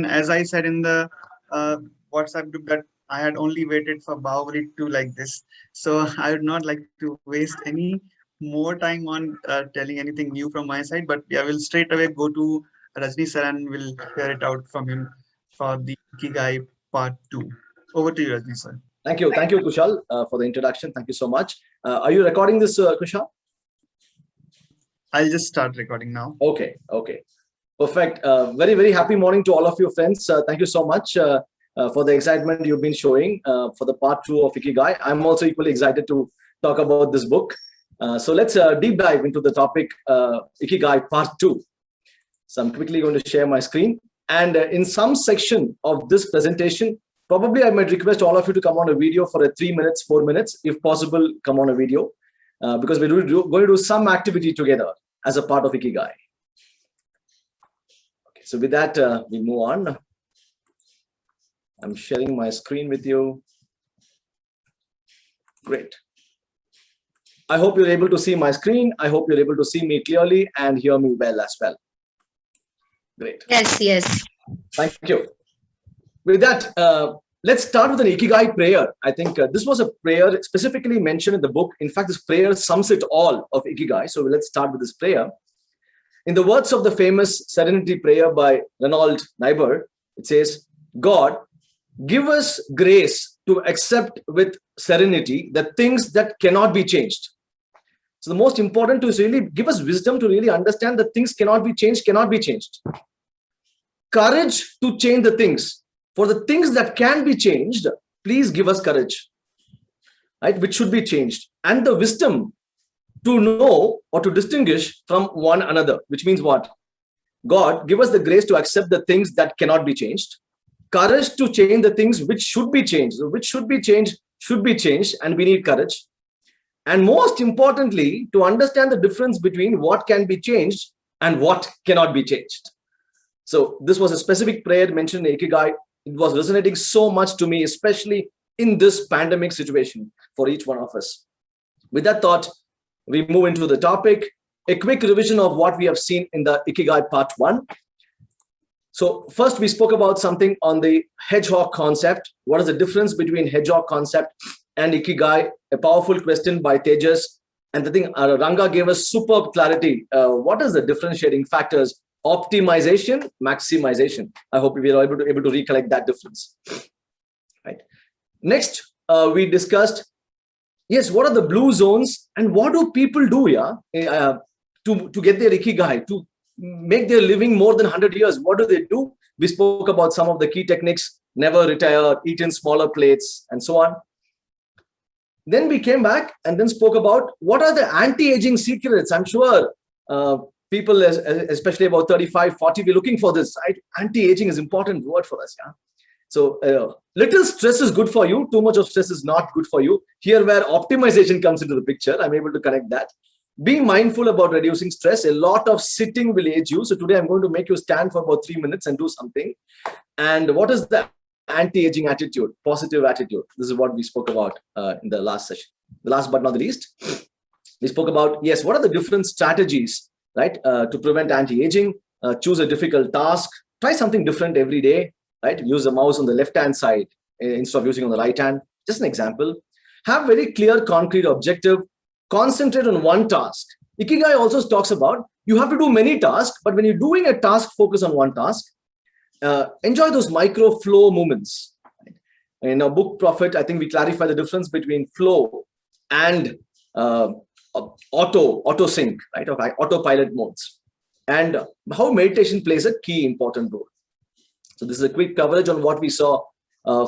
as I said in the uh, WhatsApp group, that I had only waited for Bahubali to like this. So I would not like to waste any more time on telling anything new from my side. But yeah, we'll straight away go to Rajni sir and we'll hear it out from him for the Ikigai part 2. Over to you, Rajni sir. Thank you, Kushal, for the introduction. Thank you so much. Are you recording this, Kushal? I'll just start recording now. Okay. Perfect. Very happy morning to all of you friends. Thank you so much for the excitement you've been showing for the part 2 of Ikigai. I'm also equally excited to talk about this book. So let's deep dive into the topic Ikigai part 2. So I'm quickly going to share my screen. And in some section of this presentation, probably I might request all of you to come on a video for 3 minutes, 4 minutes, if possible, come on a video, because we're going to do some activity together as a part of Ikigai. Okay, so with that, we move on. I'm sharing my screen with you. Great. I hope you're able to see my screen. I hope you're able to see me clearly and hear me well as well. Great. Yes. Thank you. With that, let's start with an Ikigai prayer. I think this was a prayer specifically mentioned in the book. In fact, this prayer sums it all of Ikigai. So let's start with this prayer. In the words of the famous Serenity Prayer by Reinhold Niebuhr, it says, God, give us grace to accept with serenity the things that cannot be changed. So the most important is really give us wisdom to really understand that things cannot be changed. Courage to change the things. For the things that can be changed, please give us courage, right? Which should be changed. And the wisdom to know or to distinguish from one another, which means what? God, give us the grace to accept the things that cannot be changed. Courage to change the things which should be changed. So which should be changed, and we need courage. And most importantly, to understand the difference between what can be changed and what cannot be changed. So this was a specific prayer mentioned in Ikigai. It was resonating so much to me, especially in this pandemic situation for each one of us. With that thought, we move into the topic. A quick revision of what we have seen in the Ikigai part 1. So first we spoke about something on the hedgehog concept. What is the difference between hedgehog concept and Ikigai? A powerful question by Tejas. And the thing Ranga gave us superb clarity. What is the differentiating factors? Optimization, maximization. I hope we are able to recollect that difference. Right. Next, we discussed, yes, what are the blue zones and what do people do to get their Ikigai, to make their living more than 100 years? What do they do? We spoke about some of the key techniques: never retire, eat in smaller plates, and so on. Then we came back and then spoke about what are the anti-aging secrets. I'm sure people, especially about 35, 40, we're looking for this, right? Anti-aging is an important word for us. Yeah. So little stress is good for you. Too much of stress is not good for you. Here where optimization comes into the picture, I'm able to connect that. Be mindful about reducing stress. A lot of sitting will age you. So today I'm going to make you stand for about 3 minutes and do something. And what is the anti-aging attitude? Positive attitude. This is what we spoke about in the last session. The last but not the least, we spoke about, yes, what are the different strategies, right, to prevent anti-aging? Choose a difficult task. Try something different every day, right? Use the mouse on the left-hand side instead of using on the right hand. Just an example. Have very clear, concrete objective. Concentrate on one task. Ikigai also talks about you have to do many tasks, but when you're doing a task, focus on one task. Enjoy those micro flow moments. In our book Profit, I think we clarify the difference between flow and auto sync, right? Okay, autopilot modes, and how meditation plays a key important role. So this is a quick coverage on what we saw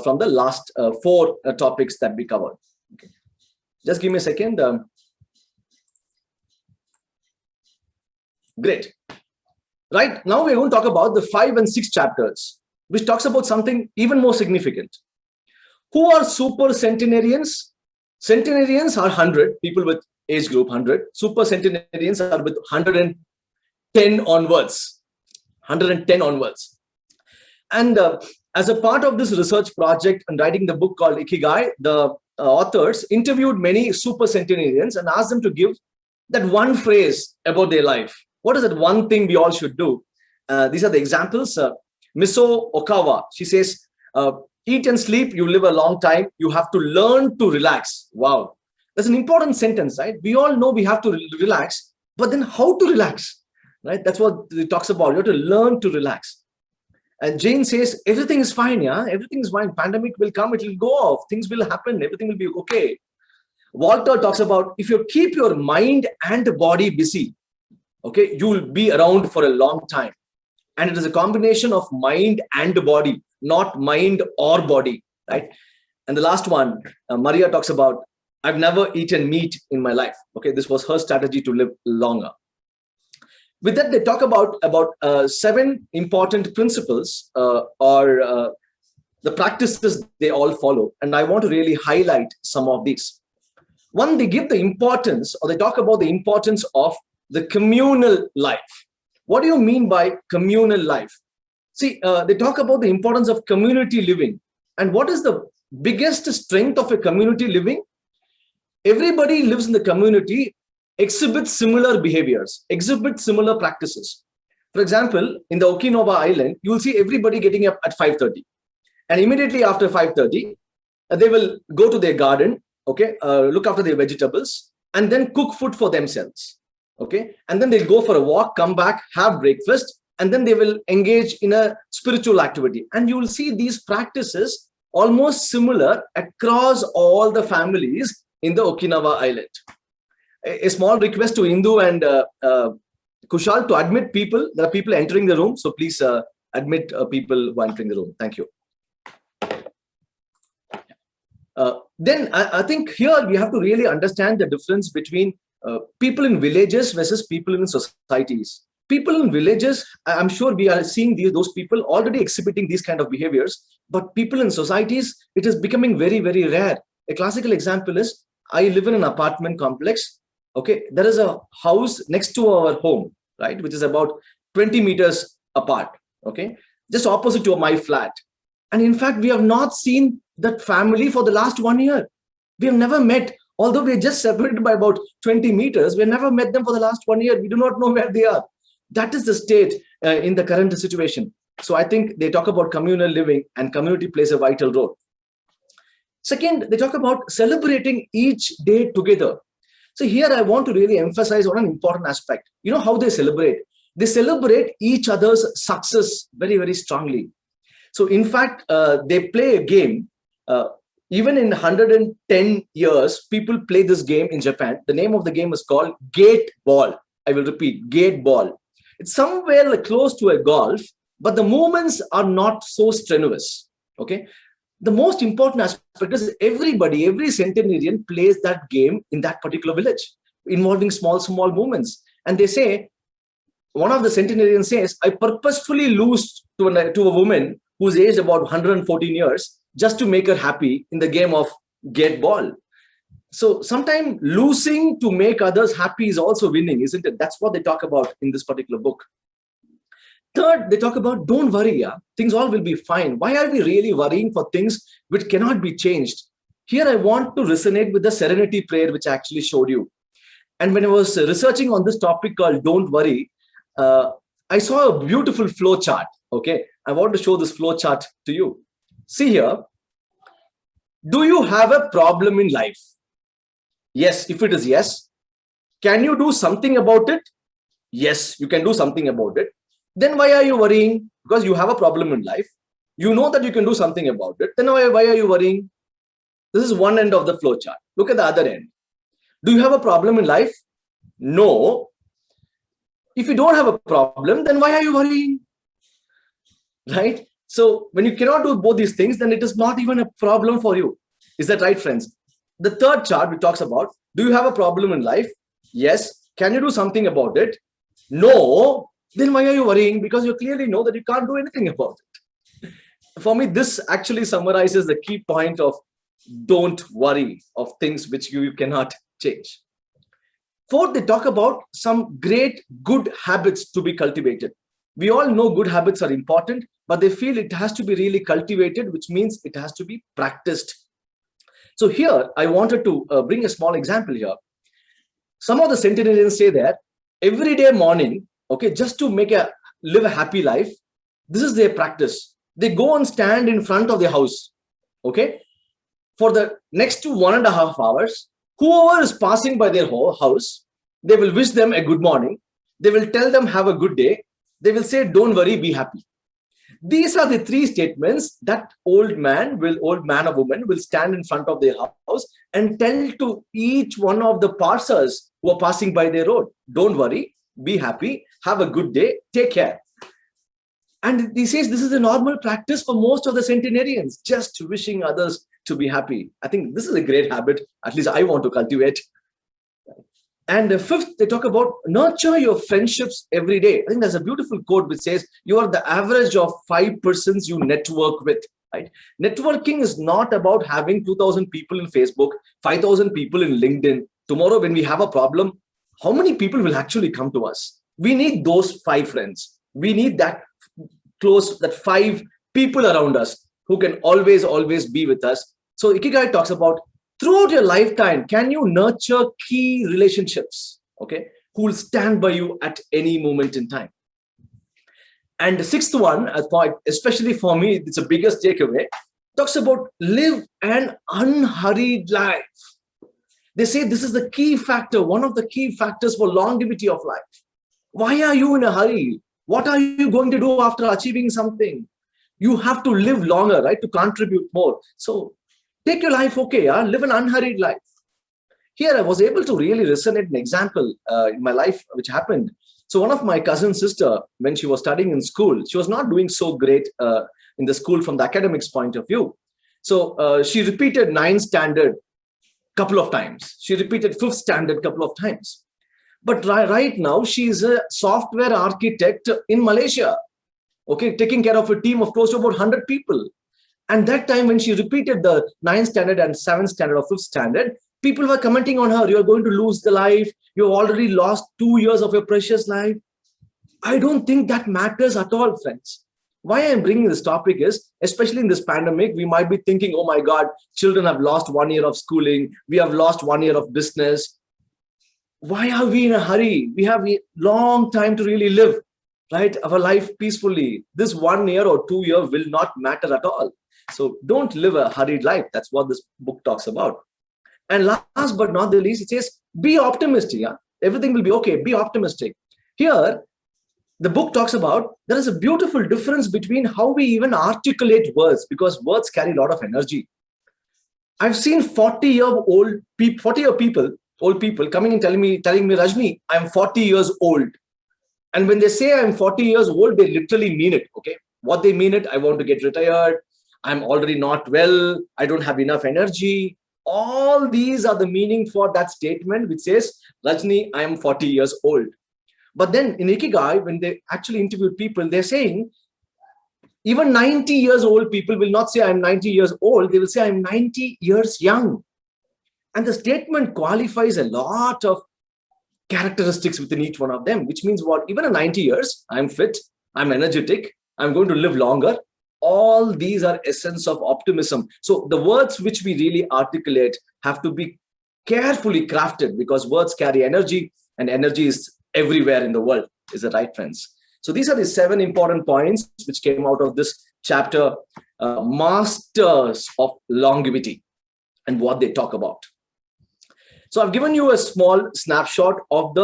from the last 4 topics that we covered. Okay. Just give me a second. Great. Right now we're going to talk about the 5 and 6 chapters, which talks about something even more significant. Who are super centenarians? Centenarians are 100 people with age group 100. Super centenarians are with 110 onwards. 110 onwards. And as a part of this research project and writing the book called Ikigai, the authors interviewed many super centenarians and asked them to give that one phrase about their life. What is that one thing we all should do? These are the examples. Miso Okawa, she says, eat and sleep, you live a long time. You have to learn to relax. Wow. That's an important sentence, right? We all know we have to relax, but then how to relax, right? That's what it talks about. You have to learn to relax. And Jane says, everything is fine, yeah? Everything is fine. Pandemic will come, it will go off. Things will happen. Everything will be okay. Walter talks about, if you keep your mind and body busy, okay, you will be around for a long time. And it is a combination of mind and body, not mind or body, right? And the last one, Maria talks about, I've never eaten meat in my life. Okay, this was her strategy to live longer. With that, they talk about 7 important principles or the practices they all follow. And I want to really highlight some of these. One, they give the importance, or they talk about the importance of the communal life. What do you mean by communal life? See, they talk about the importance of community living. And what is the biggest strength of a community living? Everybody lives in the community, exhibits similar behaviors, exhibit similar practices. For example, in the Okinawa Island, you will see everybody getting up at 5:30. And immediately after 5:30, they will go to their garden, okay, look after their vegetables, and then cook food for themselves. Okay, and then they'll go for a walk, come back, have breakfast, and then they will engage in a spiritual activity. And you will see these practices almost similar across all the families in the Okinawa Island. A small request to Indu and Kushal to admit people. There are people entering the room, so please admit people who are entering the room. Thank you. Then I think here we have to really understand the difference between people in villages versus people in societies. People in villages, I'm sure we are seeing those people already exhibiting these kind of behaviors, but people in societies, it is becoming very, very rare. A classical example is, I live in an apartment complex. Okay, there is a house next to our home, right, which is about 20 meters apart. Okay, just opposite to my flat. And in fact, we have not seen that family for the last 1 year. We have never met. Although we are just separated by about 20 meters, we have never met them for the last 1 year. We do not know where they are. That is the state in the current situation. So I think they talk about communal living, and community plays a vital role. Second, they talk about celebrating each day together. So here I want to really emphasize on an important aspect. You know how they celebrate? They celebrate each other's success very, very strongly. So in fact, they play a game. Even in 110 years, people play this game in Japan. The name of the game is called Gate Ball. I will repeat, Gate Ball. It's somewhere close to a golf, but the movements are not so strenuous. Okay. The most important aspect is everybody, every centenarian plays that game in that particular village, involving small movements. And they say, one of the centenarians says, I purposefully lose to a woman who's aged about 114 years just to make her happy in the game of Gate Ball. So sometimes losing to make others happy is also winning, isn't it? That's what they talk about in this particular book. Third, they talk about, don't worry, yeah, things all will be fine. Why are we really worrying for things which cannot be changed? Here I want to resonate with the serenity prayer, which I actually showed you. And when I was researching on this topic called don't worry, I saw a beautiful flow chart. Okay, I want to show this flow chart to you. See here, do you have a problem in life? Yes, if it is yes. Can you do something about it? Yes, you can do something about it. Then why are you worrying? Because you have a problem in life. You know that you can do something about it. Then why are you worrying? This is one end of the flow chart. Look at the other end. Do you have a problem in life? No. If you don't have a problem, then why are you worrying? Right? So when you cannot do both these things, then it is not even a problem for you. Is that right, friends? The third chart which talks about, do you have a problem in life? Yes. Can you do something about it? No. Then why are you worrying? Because you clearly know that you can't do anything about it. For me, this actually summarizes the key point of don't worry of things which you cannot change. Fourth, they talk about some great good habits to be cultivated. We all know good habits are important, but they feel it has to be really cultivated, which means it has to be practiced. So here, I wanted to bring a small example here. Some of the centenarians say that every day morning, okay, just to live a happy life, This is their practice. They go and stand in front of the house. Okay. For the next 1.5 hours, whoever is passing by their house, they will wish them a good morning. They will tell them, have a good day. They will say, don't worry, be happy. These are the three statements that old man or woman will stand in front of their house and tell to each one of the passers who are passing by their road. Don't worry, be happy, have a good day, take care. And he says this is a normal practice for most of the centenarians, just wishing others to be happy. I think this is a great habit, at least I want to cultivate. And the fifth, they talk about nurture your friendships every day. I think there's a beautiful quote which says, you are the average of 5 persons you network with. Right? Networking is not about having 2,000 people in Facebook, 5,000 people in LinkedIn. Tomorrow, when we have a problem, how many people will actually come to us? We need those 5 friends. We need that 5 people around us who can always be with us. So Ikigai talks about throughout your lifetime, can you nurture key relationships, okay, who will stand by you at any moment in time? And the sixth one, especially for me, it's the biggest takeaway, talks about live an unhurried life. They say this is the key factor, one of the key factors for longevity of life. Why are you in a hurry? What are you going to do after achieving something? You have to live longer, right, to contribute more. So take your life okay, live an unhurried life. Here I was able to really resonate an example in my life which happened. So one of my cousin's sister, when she was studying in school, she was not doing so great in the school from the academics point of view. So she repeated 9th standard couple of times. She repeated 5th standard couple of times. But right now, she is a software architect in Malaysia, okay, taking care of a team of close to about 100 people. And that time when she repeated the 9th standard and 7th standard or 5th standard, people were commenting on her, you're going to lose the life. You've already lost 2 years of your precious life. I don't think that matters at all, friends. Why I'm bringing this topic is, especially in this pandemic, we might be thinking, oh my God, children have lost 1 year of schooling. We have lost 1 year of business. Why are we in a hurry? We have a long time to really live, right? Our life peacefully. This 1 year or 2 year will not matter at all. So don't live a hurried life. That's what this book talks about. And last but not the least, it says, be optimistic. Yeah? Everything will be okay. Be optimistic. Here, the book talks about, there is a beautiful difference between how we even articulate words, because words carry a lot of energy. I've seen 40-year-old people, old people coming and telling me, Rajni, I'm 40 years old. And when they say I'm 40 years old, they literally mean it. Okay. What they mean it, I want to get retired. I'm already not well. I don't have enough energy. All these are the meaning for that statement, which says, Rajni, I am 40 years old. But then in Ikigai, when they actually interviewed people, they're saying, even 90 years old people will not say I'm 90 years old. They will say I'm 90 years young. And the statement qualifies a lot of characteristics within each one of them, which means what? Even at 90 years, I'm fit, I'm energetic, I'm going to live longer. All these are essence of optimism. So the words which we really articulate have to be carefully crafted, because words carry energy, and energy is everywhere in the world. Is that right, friends? So these are the 7 important points which came out of this chapter, Masters of Longevity, and what they talk about. So I've given you a small snapshot of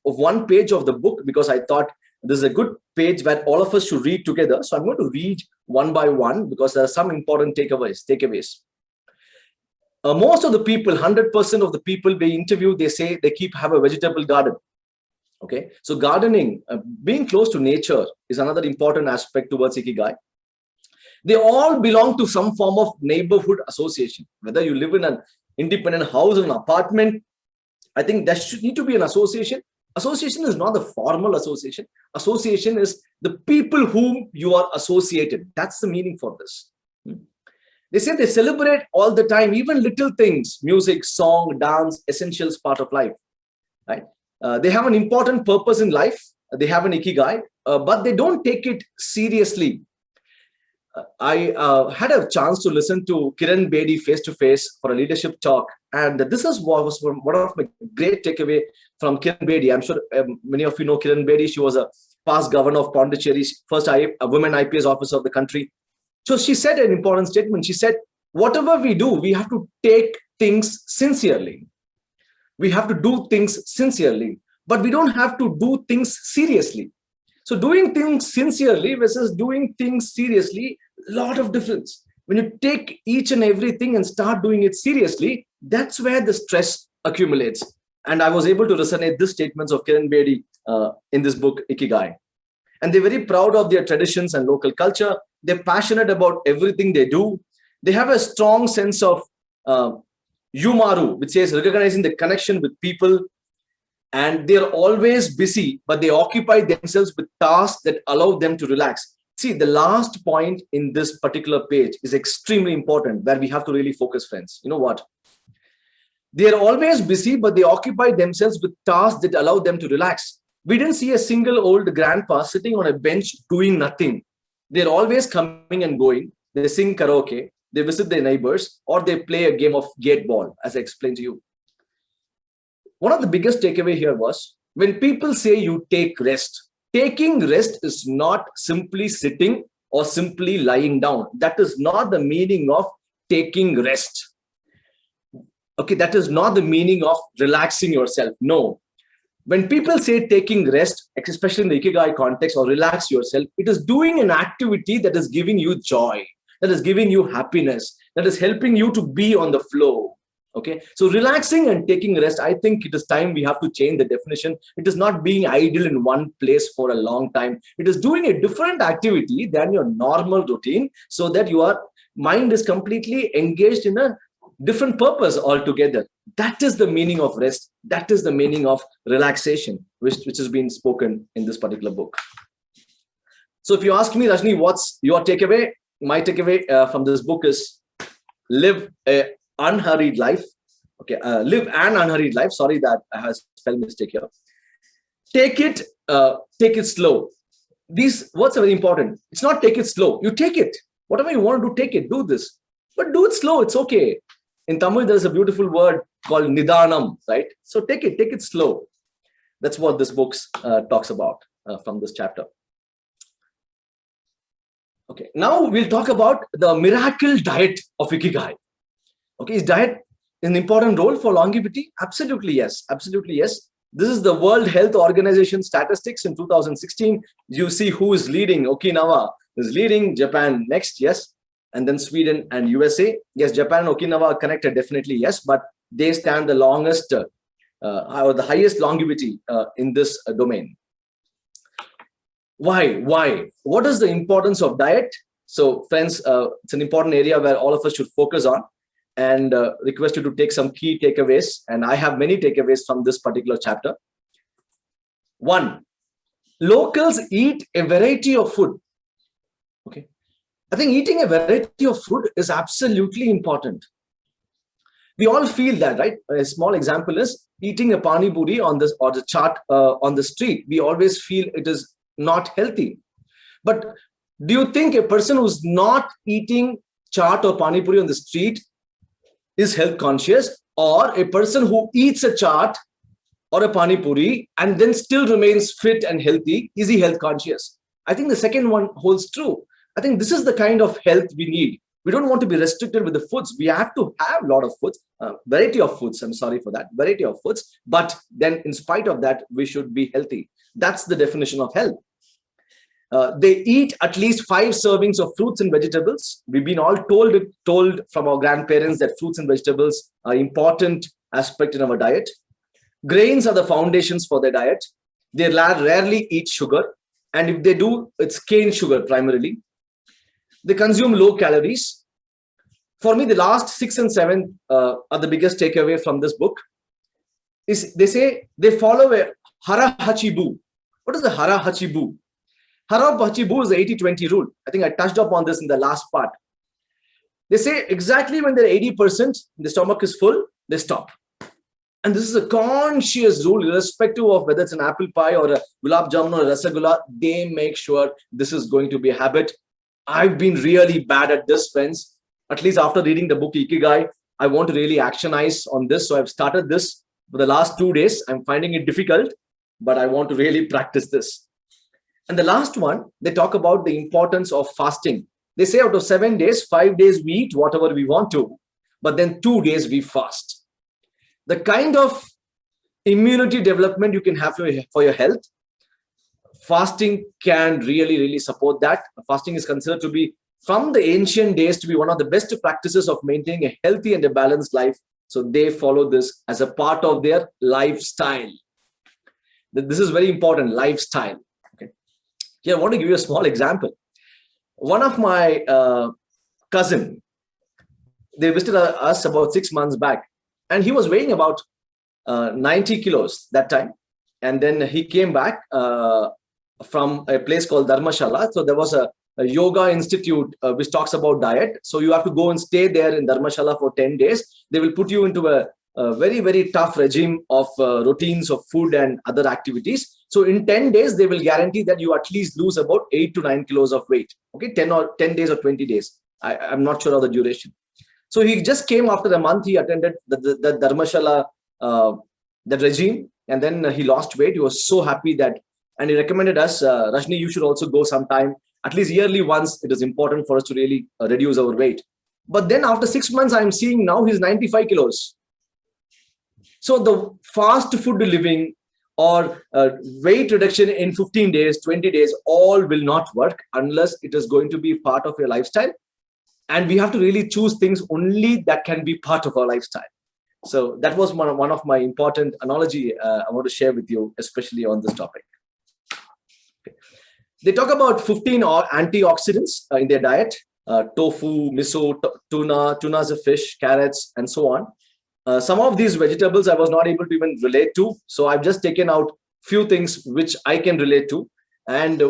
one page of the book, because I thought this is a good page where all of us should read together. So I'm going to read one by one, because there are some important takeaways. Most of the people, 100% of the people they interview, they say they have a vegetable garden. Okay, so gardening, being close to nature is another important aspect towards Ikigai. They all belong to some form of neighborhood association. Whether you live in an independent house or an apartment, I think there should need to be an association. Association is not the formal association. Association is the people whom you are associated. That's the meaning for this. They say they celebrate all the time, even little things, music, song, dance, essentials part of life, right? They have an important purpose in life. They have an Ikigai, but they don't take it seriously. I had a chance to listen to Kiran Bedi face-to-face for a leadership talk. And this is what was one of my great takeaway from Kiran Bedi. I'm sure many of you know Kiran Bedi. She was a past governor of Pondicherry, first a woman IPS officer of the country. So she said an important statement. She said, whatever we do, we have to take things sincerely. We have to do things sincerely, but we don't have to do things seriously. So doing things sincerely versus doing things seriously, a lot of difference. When you take each and everything and start doing it seriously, that's where the stress accumulates. And I was able to resonate these statements of Kiran Bedi in this book, Ikigai. And they're very proud of their traditions and local culture. They're passionate about everything they do. They have a strong sense of Yumaru, which says recognizing the connection with people. And they're always busy, but they occupy themselves with tasks that allow them to relax. See, the last point in this particular page is extremely important, where we have to really focus, friends. You know what? They're always busy, but they occupy themselves with tasks that allow them to relax. We didn't see a single old grandpa sitting on a bench doing nothing. They're always coming and going. They sing karaoke, they visit their neighbors, or they play a game of gate ball, as I explained to you. One of the biggest takeaway here was, when people say you take rest, taking rest is not simply sitting or simply lying down. That is not the meaning of taking rest. Okay, that is not the meaning of relaxing yourself. No. When people say taking rest, especially in the Ikigai context, or relax yourself, it is doing an activity that is giving you joy, that is giving you happiness, that is helping you to be on the flow. Okay, so relaxing and taking rest, I think it is time we have to change the definition. It is not being idle in one place for a long time. It is doing a different activity than your normal routine, so that your mind is completely engaged in a different purpose altogether. That is the meaning of rest. That is the meaning of relaxation, which has been spoken in this particular book. So if you ask me, Rajni, what's your takeaway? My takeaway from this book is live a unhurried life. Okay, live an unhurried life. Sorry that I have a spell mistake here. Take it slow. These words are very important. It's not take it slow. You take it. Whatever you want to do, take it. Do this. But do it slow. It's okay. In Tamil, there's a beautiful word called Nidanam, right? So take it slow. That's what this book talks about from this chapter. Okay, now we'll talk about the miracle diet of Ikigai. Okay, is diet an important role for longevity? Absolutely yes. Absolutely yes. This is the World Health Organization statistics in 2016. You see who is leading. Okinawa is leading, Japan next, yes. And then Sweden and USA. Yes, Japan and Okinawa are connected, definitely yes, but they stand the longest or the highest longevity in this domain. Why? What is the importance of diet? So friends, it's an important area where all of us should focus on, and request you to take some key takeaways. And I have many takeaways from this particular chapter. 1, locals eat a variety of food. Okay. I think eating a variety of food is absolutely important. We all feel that, right? A small example is eating a pani puri on this or the chaat on the street. We always feel it is not healthy. But do you think a person who's not eating chaat or pani puri on the street is health conscious, or a person who eats a chaat or a pani puri and then still remains fit and healthy, is he health conscious? I think the second one holds true. I think this is the kind of health we need. We don't want to be restricted with the foods. We have to have a lot of foods, variety of foods. I'm sorry for that, variety of foods. But then in spite of that, we should be healthy. That's the definition of health. They eat at least 5 servings of fruits and vegetables. We've been all told from our grandparents that fruits and vegetables are important aspect in our diet. Grains are the foundations for their diet. They rarely eat sugar. And if they do, it's cane sugar primarily. They consume low calories. For me, the last 6 and 7 are the biggest takeaway from this book. Is they say they follow a hara hachibu. What is the hara hachibu? Hara hachibu is the 80-20 rule. I think I touched upon this in the last part. They say exactly when they're 80%, the stomach is full, they stop. And this is a conscious rule, irrespective of whether it's an apple pie or a gulab jamun or a rasagula. They make sure this is going to be a habit. I've been really bad at this, friends. At least after reading the book Ikigai, I want to really actionize on this. So I've started this for the last 2 days. I'm finding it difficult, but I want to really practice this. And the last one, they talk about the importance of fasting. They say out of 7 days, 5 days we eat whatever we want to, but then 2 days we fast. The kind of immunity development you can have for your health, fasting can really, really support that. Fasting is considered to be, from the ancient days, to be one of the best practices of maintaining a healthy and a balanced life. So they follow this as a part of their lifestyle. This is very important, lifestyle. Okay. Here, I want to give you a small example. One of my cousin, they visited us about 6 months back, and he was weighing about 90 kilos that time. And then he came back from a place called Dharmashala. So there was a yoga institute which talks about diet. So you have to go and stay there in Dharmashala for 10 days. They will put you into a very, very tough regime of routines of food and other activities. So in 10 days, they will guarantee that you at least lose about 8 to 9 kilos of weight. Okay, 10 days or 20 days. I'm not sure of the duration. So he just came after a month. He attended the Dharmashala, the regime, and then he lost weight. He was so happy that, and he recommended us, Rajni, you should also go sometime, at least yearly once. It is important for us to really reduce our weight. But then after 6 months, I'm seeing now he's 95 kilos. So the fast food living or weight reduction in 15 days, 20 days, all will not work unless it is going to be part of your lifestyle. And we have to really choose things only that can be part of our lifestyle. So that was one of my important analogy I want to share with you, especially on this topic. Okay. They talk about 15 antioxidants in their diet: tofu, miso, tuna as a fish, carrots, and so on. Some of these vegetables I was not able to even relate to. So I've just taken out few things which I can relate to. And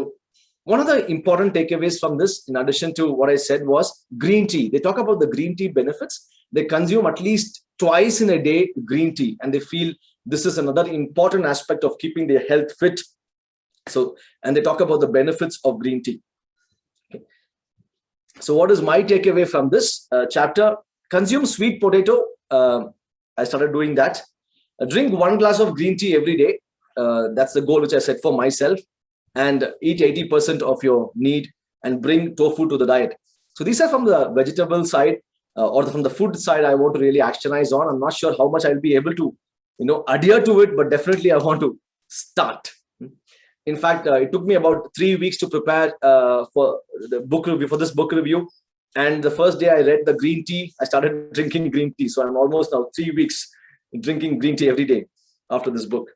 one of the important takeaways from this, in addition to what I said, was green tea. They talk about the green tea benefits. They consume at least twice in a day green tea, and they feel this is another important aspect of keeping their health fit. So, and they talk about the benefits of green tea. Okay. So what is my takeaway from this chapter? Consume sweet potato. I started doing that. Drink 1 glass of green tea every day. That's the goal which I set for myself. And eat 80% of your need, and bring tofu to the diet. So these are from the vegetable side or from the food side I want to really actionize on. I'm not sure how much I'll be able to, adhere to it, but definitely I want to start. In fact, it took me about 3 weeks to prepare for the book review, for this book review. And the first day I read the green tea, I started drinking green tea. So I'm almost now 3 weeks drinking green tea every day after this book.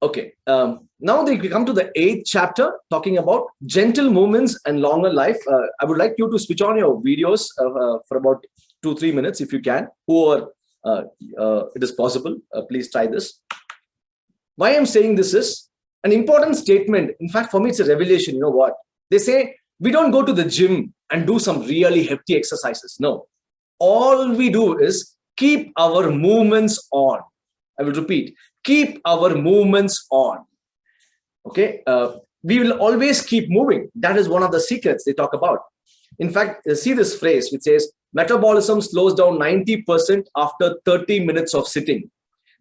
Okay, now we come to the 8th chapter, talking about gentle movements and longer life. I would like you to switch on your videos for about 2-3 minutes if you can. Whoever it is possible, please try this. Why I'm saying this is an important statement. In fact, for me, it's a revelation. You know what? They say we don't go to the gym and do some really hefty exercises. No, all we do is keep our movements on. I will repeat. Keep our movements on. Okay, we will always keep moving. That is one of the secrets they talk about. In fact, see this phrase which says metabolism slows down 90% after 30 minutes of sitting.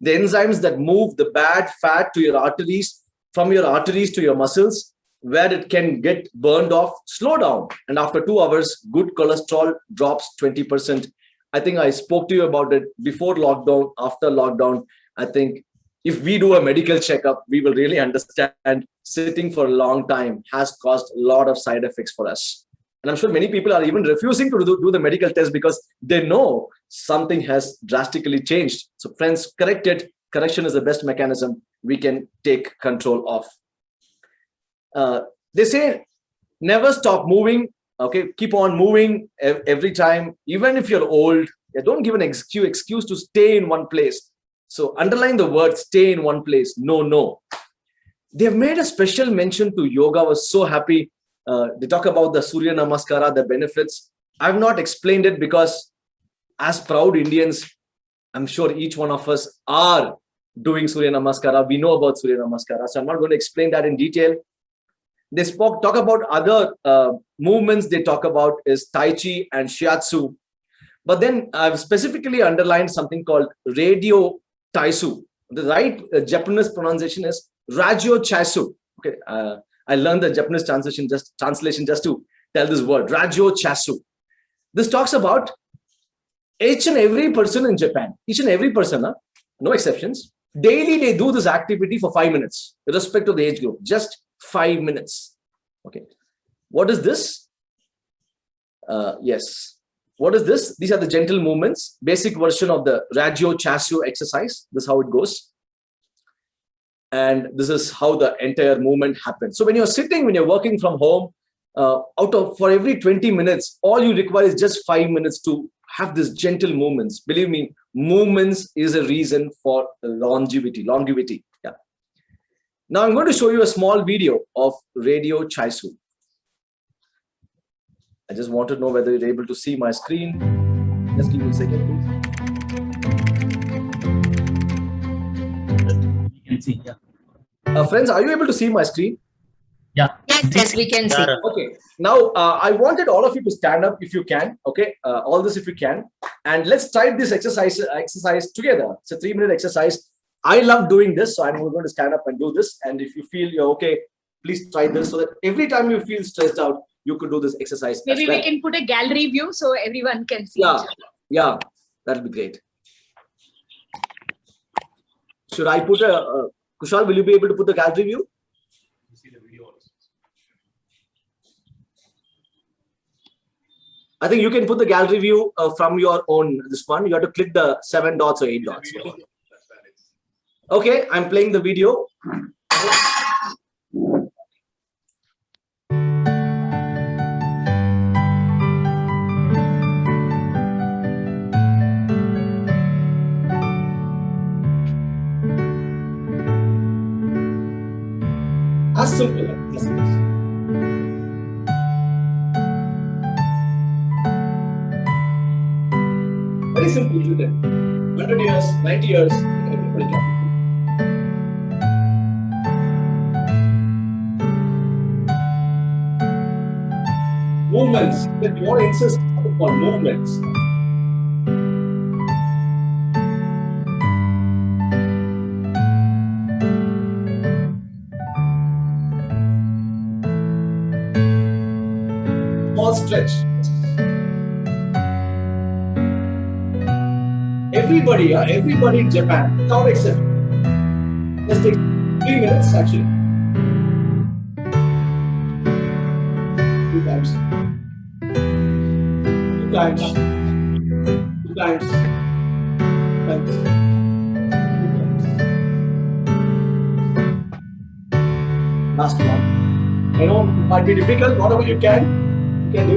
The enzymes that move the bad fat to your arteries, from your arteries to your muscles, where it can get burned off, slow down. And after 2 hours, good cholesterol drops 20%. I think I spoke to you about it before lockdown, after lockdown. I think if we do a medical checkup, we will really understand sitting for a long time has caused a lot of side effects for us. And I'm sure many people are even refusing to do the medical test because they know something has drastically changed. So friends, correct it. Correction is the best mechanism we can take control of. They say never stop moving. Okay, keep on moving every time, even if you're old. Don't give an excuse to stay in one place. So underline the word stay in one place. No. They've made a special mention to yoga. I was so happy. They talk about the Surya Namaskara, the benefits. I've not explained it because as proud Indians, I'm sure each one of us are doing Surya Namaskara. We know about Surya Namaskara. So I'm not going to explain that in detail. They talk about other movements they talk about is Tai Chi and Shiatsu. But then I've specifically underlined something called Radio Taisu. The right Japanese pronunciation is Rajo Chaisu. Okay, I learned the Japanese translation just to tell this word, Rajyo Chasu. This talks about each and every person in Japan, each and every person, no exceptions, daily they do this activity for 5 minutes, irrespective of the age group, just 5 minutes. Okay, what is this? Yes. What is this? These are the gentle movements, basic version of the Rajyo Chasu exercise. This is how it goes. And this is how the entire movement happens. So when you're sitting, when you're working from home, for every 20 minutes, all you require is just 5 minutes to have these gentle movements. Believe me, movements is a reason for longevity. Yeah. Now I'm going to show you a small video of Rajyo Chasu. I just want to know whether you're able to see my screen. Just give me a second, please. You can see, yeah. Friends, are you able to see my screen? Yeah. Yes, we can see. Okay. Now, I wanted all of you to stand up if you can. Okay. All this if you can. And let's try this exercise together. It's a 3-minute exercise. I love doing this. So I'm going to stand up and do this. And if you feel you're okay, please try this so that every time you feel stressed out, you could do this exercise. Maybe we can put a gallery view so everyone can see. Yeah, that'll be great. Should I put Kushal, will you be able to put the gallery view? See the video also. I think you can put the gallery view from your own, this one. You have to click the 7 dots or 8 dots. Okay, I'm playing the video. As simple as this. Very simple, you can. 100 years, 90 years, everybody can. Movements, that we want to insist upon movements. Stretch. Everybody in Japan, without exception, just take 3 minutes actually. 2 times. 2 times. 2 times. 2 times. 2 times. Last one. I know it might be difficult, whatever you can do. And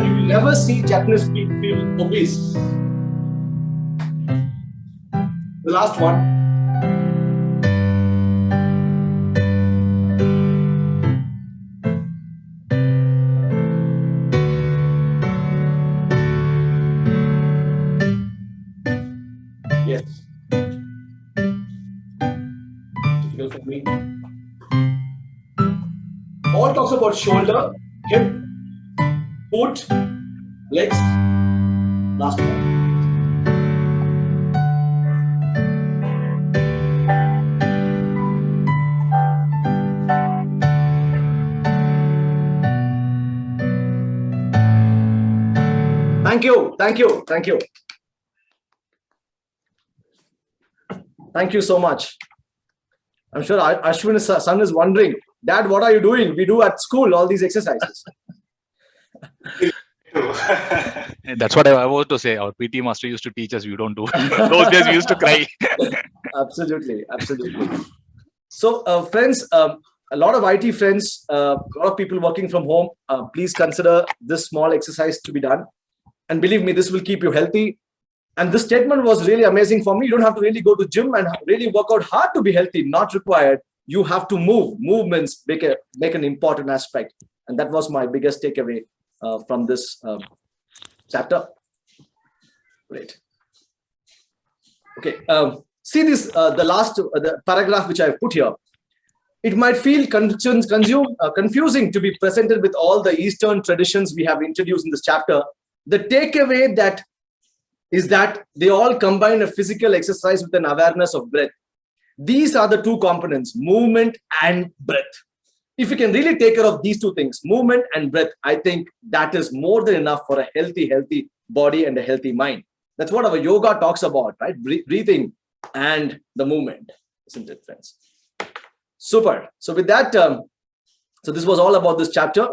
you will never see Japanese people feel obese. The last one. Yes. For me. All talks about shoulder, hip, foot, legs. Last one. Thank you. Thank you so much. I'm sure Ashwin's son is wondering, Dad, what are you doing? We do at school all these exercises. That's what I was to say. Our PT master used to teach us, we don't do. Those days we used to cry. Absolutely. So, friends, a lot of IT friends, a lot of people working from home, please consider this small exercise to be done. And believe me, this will keep you healthy. And this statement was really amazing for me. You don't have to really go to gym and really work out hard to be healthy. Not required. You have to move. Movements make an important aspect. And that was my biggest takeaway from this chapter. Great. Okay. See this, the last the paragraph which I've put here. It might feel confusing to be presented with all the Eastern traditions we have introduced in this chapter. The takeaway that is that they all combine a physical exercise with an awareness of breath. These are the two components, movement and breath. If you can really take care of these two things, movement and breath, I think that is more than enough for a healthy body and a healthy mind. That's what our yoga talks about, right? Breathing and the movement, isn't it, friends? Super. So with that, so this was all about this chapter,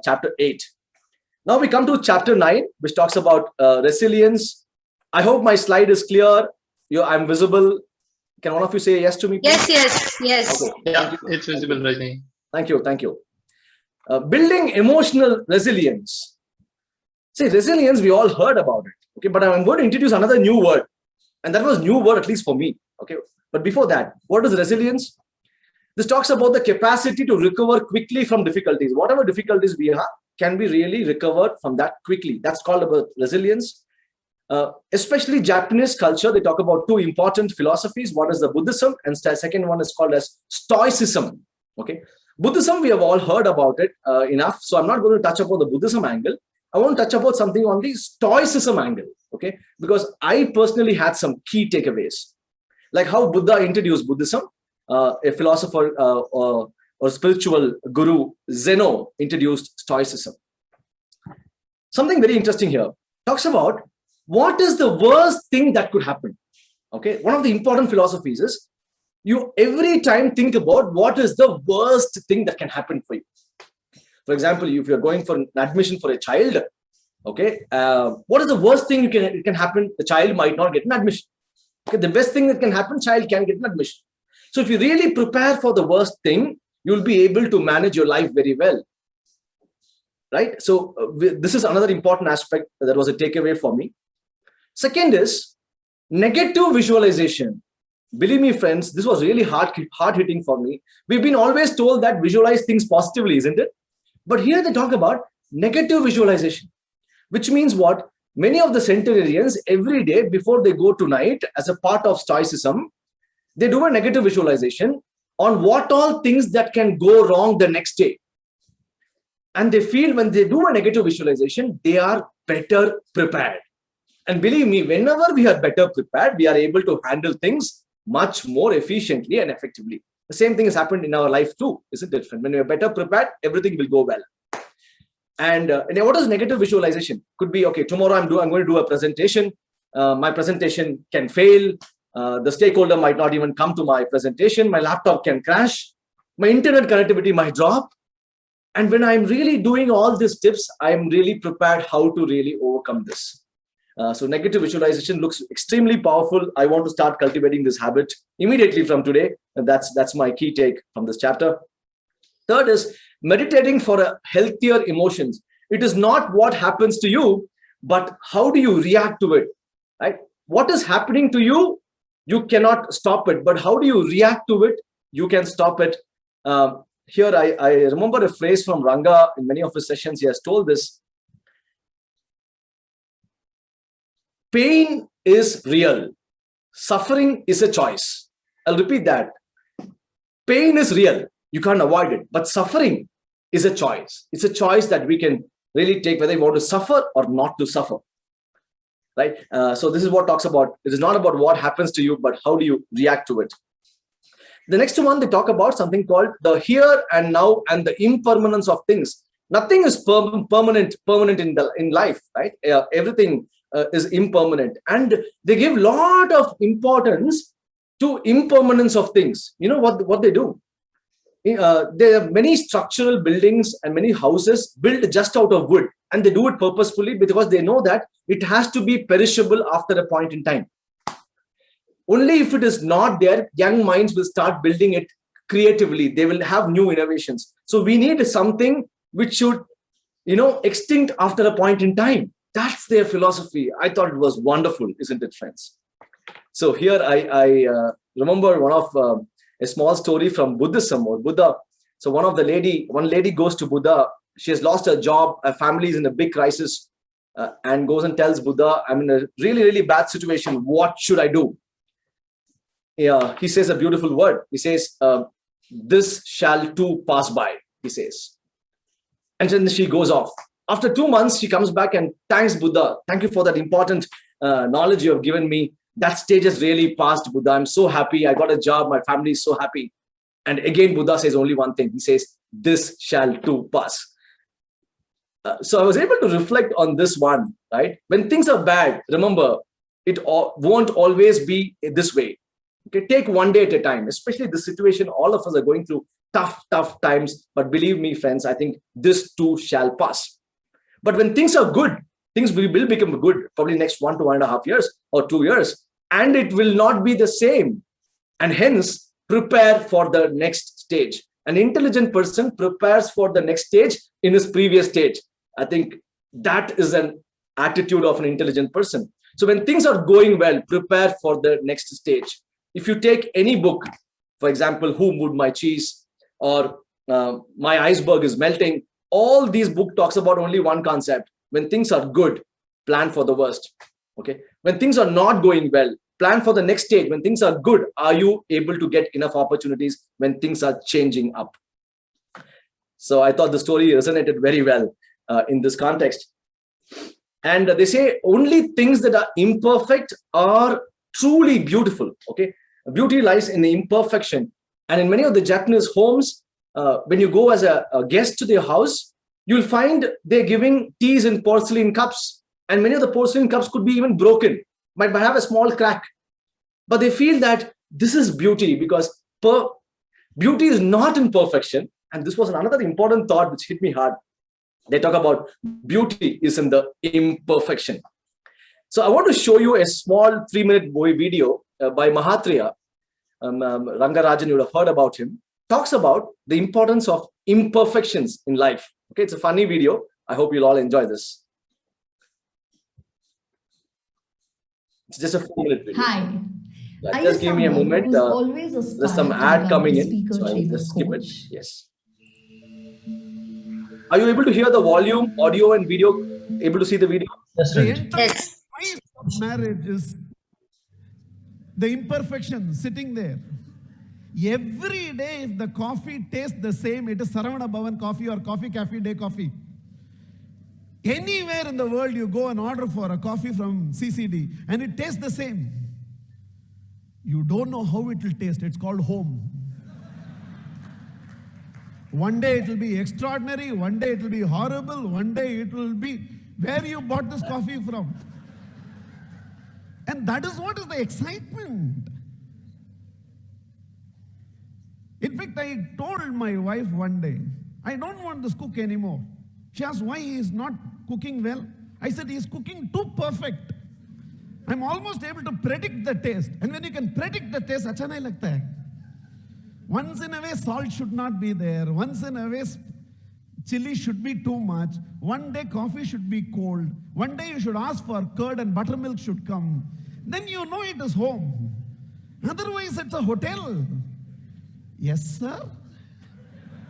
chapter 8. Now we come to chapter 9, which talks about resilience. I hope my slide is clear. I'm visible. Can one of you say yes to me, please? Yes. Okay. Yeah, it's visible, Rajni. Thank you. Building emotional resilience. See, resilience, we all heard about it. Okay, but I'm going to introduce another new word. And that was new word, at least for me. Okay, but before that, what is resilience? This talks about the capacity to recover quickly from difficulties. Whatever difficulties we have, can be really recovered from that quickly. That's called about resilience. Especially Japanese culture, they talk about two important philosophies. One is the Buddhism, and second one is called as Stoicism. Okay, Buddhism, we have all heard about it enough. So I'm not going to touch upon the Buddhism angle. I want to touch about something on the Stoicism angle. Okay, because I personally had some key takeaways, like how Buddha introduced Buddhism. A philosopher or spiritual guru, Zeno, introduced Stoicism. Something very interesting here. Talks about what is the worst thing that could happen. Okay, one of the important philosophies is you every time think about what is the worst thing that can happen for you. For example, if you're going for an admission for a child, okay, what is the worst thing it can happen? The child might not get an admission. Okay, the best thing that can happen, child can get an admission. So if you really prepare for the worst thing, you'll be able to manage your life very well. Right? So this is another important aspect that was a takeaway for me. Second is negative visualization. Believe me, friends, this was really hard hitting for me. We've been always told that visualize things positively, isn't it? But here they talk about negative visualization, which means what? Many of the centenarians every day before they go to night, as a part of Stoicism, they do a negative visualization on what all things that can go wrong the next day. And they feel when they do a negative visualization, they are better prepared. And believe me, whenever we are better prepared, we are able to handle things much more efficiently and effectively. The same thing has happened in our life too, isn't it? When we are better prepared, everything will go well. And what is negative visualization? Could be, okay, tomorrow I'm going to do a presentation. My presentation can fail. The stakeholder might not even come to my presentation. My laptop can crash. My internet connectivity might drop. And when I'm really doing all these tips, I'm really prepared how to really overcome this. So negative visualization looks extremely powerful. I want to start cultivating this habit immediately from today. And that's my key take from this chapter. Third is meditating for a healthier emotions. It is not what happens to you, but how do you react to it, right? What is happening to you, you cannot stop it, but how do you react to it? You can stop it. Here, I remember a phrase from Ranga in many of his sessions. He has told this: pain is real. Suffering is a choice. I'll repeat that. Pain is real. You can't avoid it. But suffering is a choice. It's a choice that we can really take, whether you want to suffer or not to suffer. Right? So this is what talks about. It is not about what happens to you, but how do you react to it. The next one, they talk about something called the here and now and the impermanence of things. Nothing is permanent in life, right? Everything is impermanent, and they give a lot of importance to impermanence of things. You know what they do? There are many structural buildings and many houses built just out of wood, and they do it purposefully because they know that it has to be perishable after a point in time. Only if it is not there, young minds will start building it creatively. They will have new innovations. So we need something which should, extinct after a point in time. That's their philosophy. I thought it was wonderful, isn't it, friends? So here I remember one of a small story from Buddhism or Buddha. So one lady goes to Buddha. She has lost her job. Her family is in a big crisis, and goes and tells Buddha, I'm in a really, really bad situation. What should I do? Yeah, he says a beautiful word. He says, this shall too pass by, he says. And then she goes off. After 2 months, she comes back and thanks Buddha. Thank you for that important knowledge you have given me. That stage has really passed, Buddha. I'm so happy. I got a job. My family is so happy. And again, Buddha says only one thing. He says, this shall too pass. So I was able to reflect on this one, right? When things are bad, remember, it won't always be this way. Okay, take one day at a time, especially the situation. All of us are going through tough times. But believe me, friends, I think this too shall pass. But when things are good, things will become good probably next 1 to 1.5 years or 2 years. And it will not be the same. And hence, prepare for the next stage. An intelligent person prepares for the next stage in his previous stage. I think that is an attitude of an intelligent person. So when things are going well, prepare for the next stage. If you take any book, for example, Who Moved My Cheese or My Iceberg is Melting, all these books talks about only one concept. When things are good, plan for the worst. Okay. When things are not going well, plan for the next stage. When things are good, are you able to get enough opportunities when things are changing up? So I thought the story resonated very well in this context. And they say only things that are imperfect are truly beautiful. Okay, beauty lies in the imperfection. And in many of the Japanese homes, when you go as a guest to their house, you'll find they're giving teas in porcelain cups. And many of the porcelain cups could be even broken, might have a small crack. But they feel that this is beauty because beauty is not in perfection. And this was another important thought which hit me hard. They talk about beauty is in the imperfection. So I want to show you a small 3-minute video by Mahatria. Rangarajan, you would have heard about him. Talks about the importance of imperfections in life. Okay, it's a funny video. I hope you'll all enjoy this. It's just a 4-minute video. Hi. Yeah, just give me a moment. There's some ad coming in, so I'll just skip it. Yes. Are you able to hear the volume, audio and video? Able to see the video? Yes, right. Yes. Of marriage is the imperfection sitting there. Every day, if the coffee tastes the same, it is Saravana Bhavan coffee or Coffee Cafe Day coffee. Anywhere in the world, you go and order for a coffee from CCD and it tastes the same. You don't know how it will taste. It's called home. One day it will be extraordinary, one day it will be horrible, one day it will be where you bought this coffee from. And that is what is the excitement. In fact, I told my wife one day, I don't want this cook anymore. She asked why he is not cooking well. I said he is cooking too perfect. I'm almost able to predict the taste. And when you can predict the taste, acha nahi lagta hai. Once in a way, salt should not be there. Once in a way, chili should be too much. One day, coffee should be cold. One day, you should ask for curd and buttermilk should come. Then you know it is home. Otherwise, it's a hotel. Yes, sir.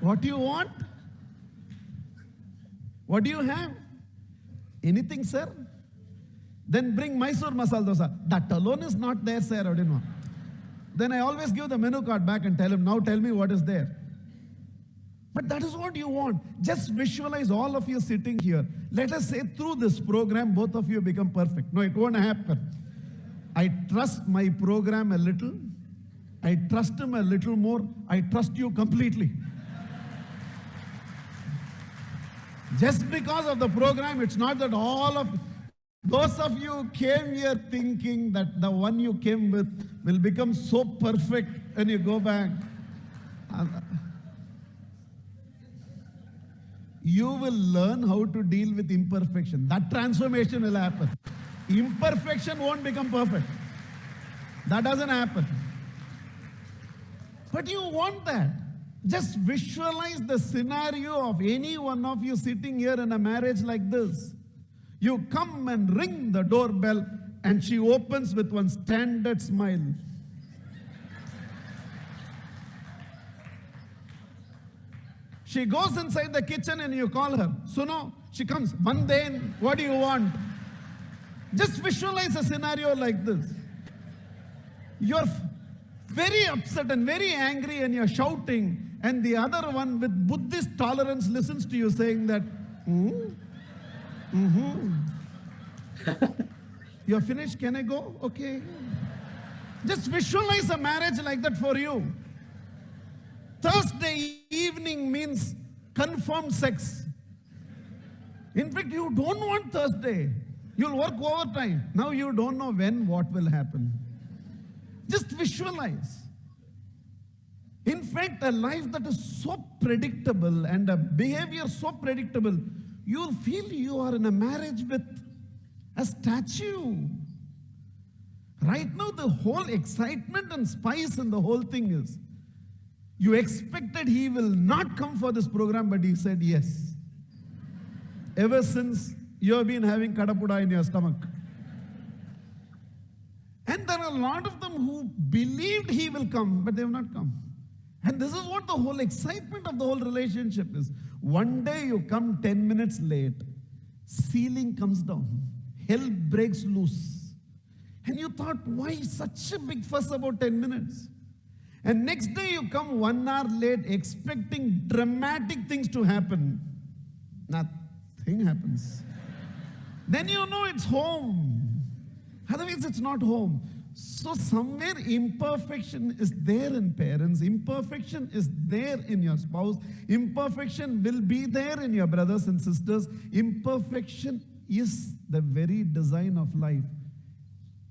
What do you want? What do you have? Anything, sir? Then bring Mysore masala dosa. That alone is not there, sir. I don't know. Then I always give the menu card back and tell him, now tell me what is there. But that is what you want. Just visualize all of you sitting here. Let us say through this program, both of you become perfect. No, it won't happen. I trust my program a little. I trust him a little more. I trust you completely. Just because of the program, it's not that all of those of you came here thinking that the one you came with will become so perfect when you go back. You will learn how to deal with imperfection. That transformation will happen. Imperfection won't become perfect. That doesn't happen. But you want that. Just visualize the scenario of any one of you sitting here in a marriage like this. You come and ring the doorbell and she opens with one standard smile. She goes inside the kitchen and you call her. Suno, she comes. Bandhen, what do you want? Just visualize a scenario like this. You're very upset and very angry and you're shouting, and the other one with Buddhist tolerance listens to you saying that, You're finished, can I go? Okay. Just visualize a marriage like that for you. Thursday evening means confirmed sex. In fact, you don't want Thursday. You'll work overtime. Now you don't know when, what will happen. Just visualize. In fact, a life that is so predictable and a behavior so predictable, you'll feel you are in a marriage with a statue. Right now, the whole excitement and spice and the whole thing is, you expected he will not come for this program, but he said yes. Ever since you have been having kadapuda in your stomach. And there are a lot of them who believed he will come, but they have not come. And this is what the whole excitement of the whole relationship is. One day you come 10 minutes late, ceiling comes down, hell breaks loose. And you thought, why such a big fuss about 10 minutes? And next day you come 1 hour late expecting dramatic things to happen. Nothing happens. Then you know it's home. Otherwise it's not home. So somewhere imperfection is there in parents. Imperfection is there in your spouse. Imperfection will be there in your brothers and sisters. Imperfection is the very design of life.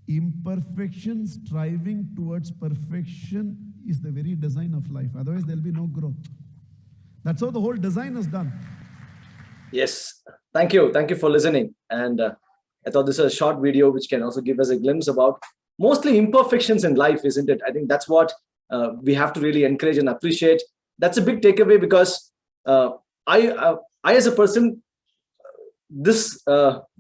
Imperfection striving towards perfection is the very design of life. Otherwise there'll be no growth. That's how the whole design is done. Yes, thank you for listening. And I thought this is a short video which can also give us a glimpse about mostly imperfections in life, isn't it? I think that's what we have to really encourage and appreciate. That's a big takeaway, because I as a person, this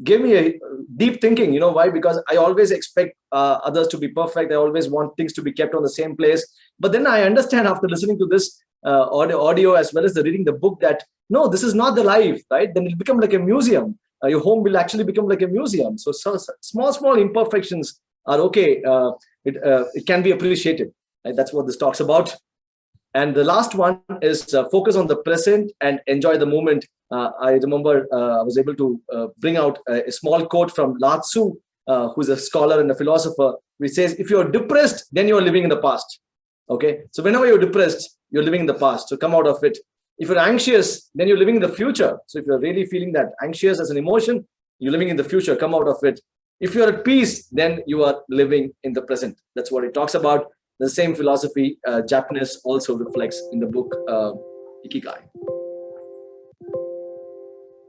gave me a deep thinking. You know why? Because I always expect others to be perfect. I always want things to be kept on the same place. But then I understand after listening to this audio as well as the reading the book that no, this is not the life, right? Then it'll become like a museum. Your home will actually become like a museum. So small imperfections are okay. It can be appreciated. Right? That's what this talks about. And the last one is focus on the present and enjoy the moment. I remember I was able to bring out a small quote from Lao Tzu, who's a scholar and a philosopher, which says, if you're depressed, then you're living in the past. Okay. So whenever you're depressed, you're living in the past. So come out of it. If you're anxious, then you're living in the future. So if you're really feeling that anxious as an emotion, you're living in the future, come out of it. If you're at peace, then you are living in the present. That's what it talks about. The same philosophy, Japanese also reflects in the book Ikigai.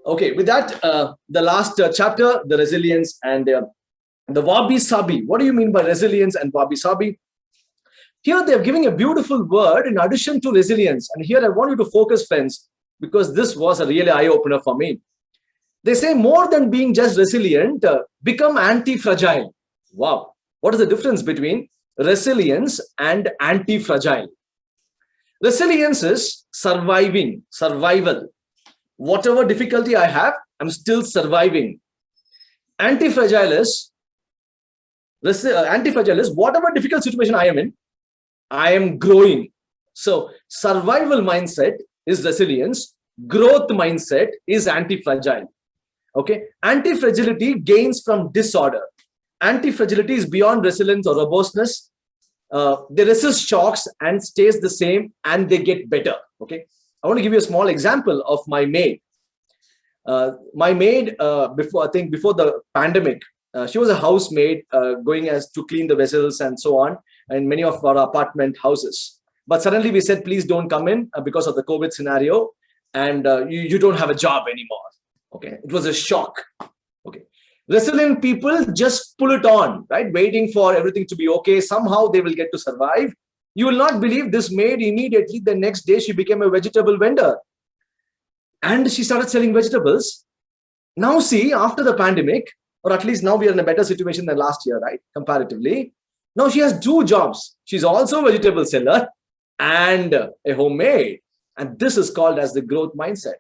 Okay, with that, the last chapter, the resilience and the wabi-sabi. What do you mean by resilience and wabi-sabi? Here they're giving a beautiful word in addition to resilience. And here I want you to focus, friends, because this was a really eye-opener for me. They say more than being just resilient, become anti-fragile. Wow. What is the difference between resilience and anti-fragile? Resilience is survival. Whatever difficulty I have, I'm still surviving. Anti-fragile is whatever difficult situation I am in, I am growing. So survival mindset is resilience. Growth mindset is anti-fragile. Okay. Anti-fragility gains from disorder. Anti-fragility is beyond resilience or robustness. They resist shocks and stays the same, and they get better. Okay. I want to give you a small example of my maid. Before the pandemic, she was a housemaid going as to clean the vessels and so on in many of our apartment houses. But suddenly we said, please don't come in because of the COVID scenario, and you don't have a job anymore. Okay, it was a shock. Okay, resilient people just pull it on, right? Waiting for everything to be okay. Somehow they will get to survive. You will not believe this maid immediately the next day she became a vegetable vendor, and she started selling vegetables. Now see, after the pandemic, or at least now we are in a better situation than last year, right? Comparatively. Now she has 2 jobs. She's also a vegetable seller and a homemaid. And this is called as the growth mindset.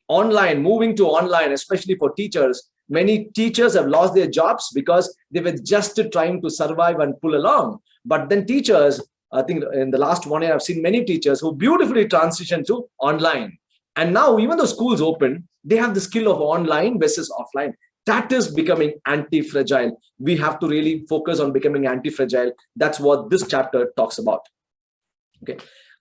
Online, moving to online, especially for teachers. Many teachers have lost their jobs because they were just trying to survive and pull along. But then teachers, I think in the last 1 year, I've seen many teachers who beautifully transitioned to online. And now even though schools open, they have the skill of online versus offline. That is becoming anti-fragile. We have to really focus on becoming anti-fragile. That's what this chapter talks about. Okay,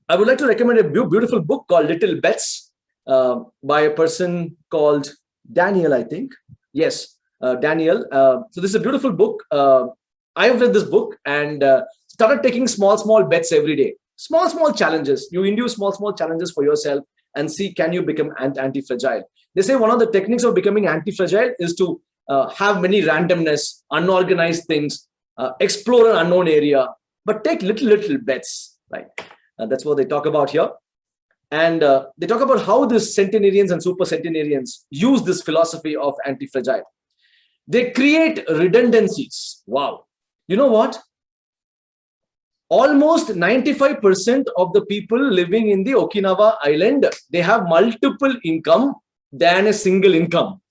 I would like to recommend a beautiful book called Little Bets by a person called Daniel, I think. Yes, Daniel. So this is a beautiful book. I have read this book and started taking small bets every day. Small challenges. You induce small challenges for yourself and see, can you become anti-fragile? They say one of the techniques of becoming anti-fragile is to have many randomness, unorganized things, explore an unknown area, but take little bets, right? That's what they talk about here. And they talk about how these centenarians and super centenarians use this philosophy of anti-fragile. They create redundancies. Wow. You know what? Almost 95% of the people living in the Okinawa island, they have multiple income than a single income.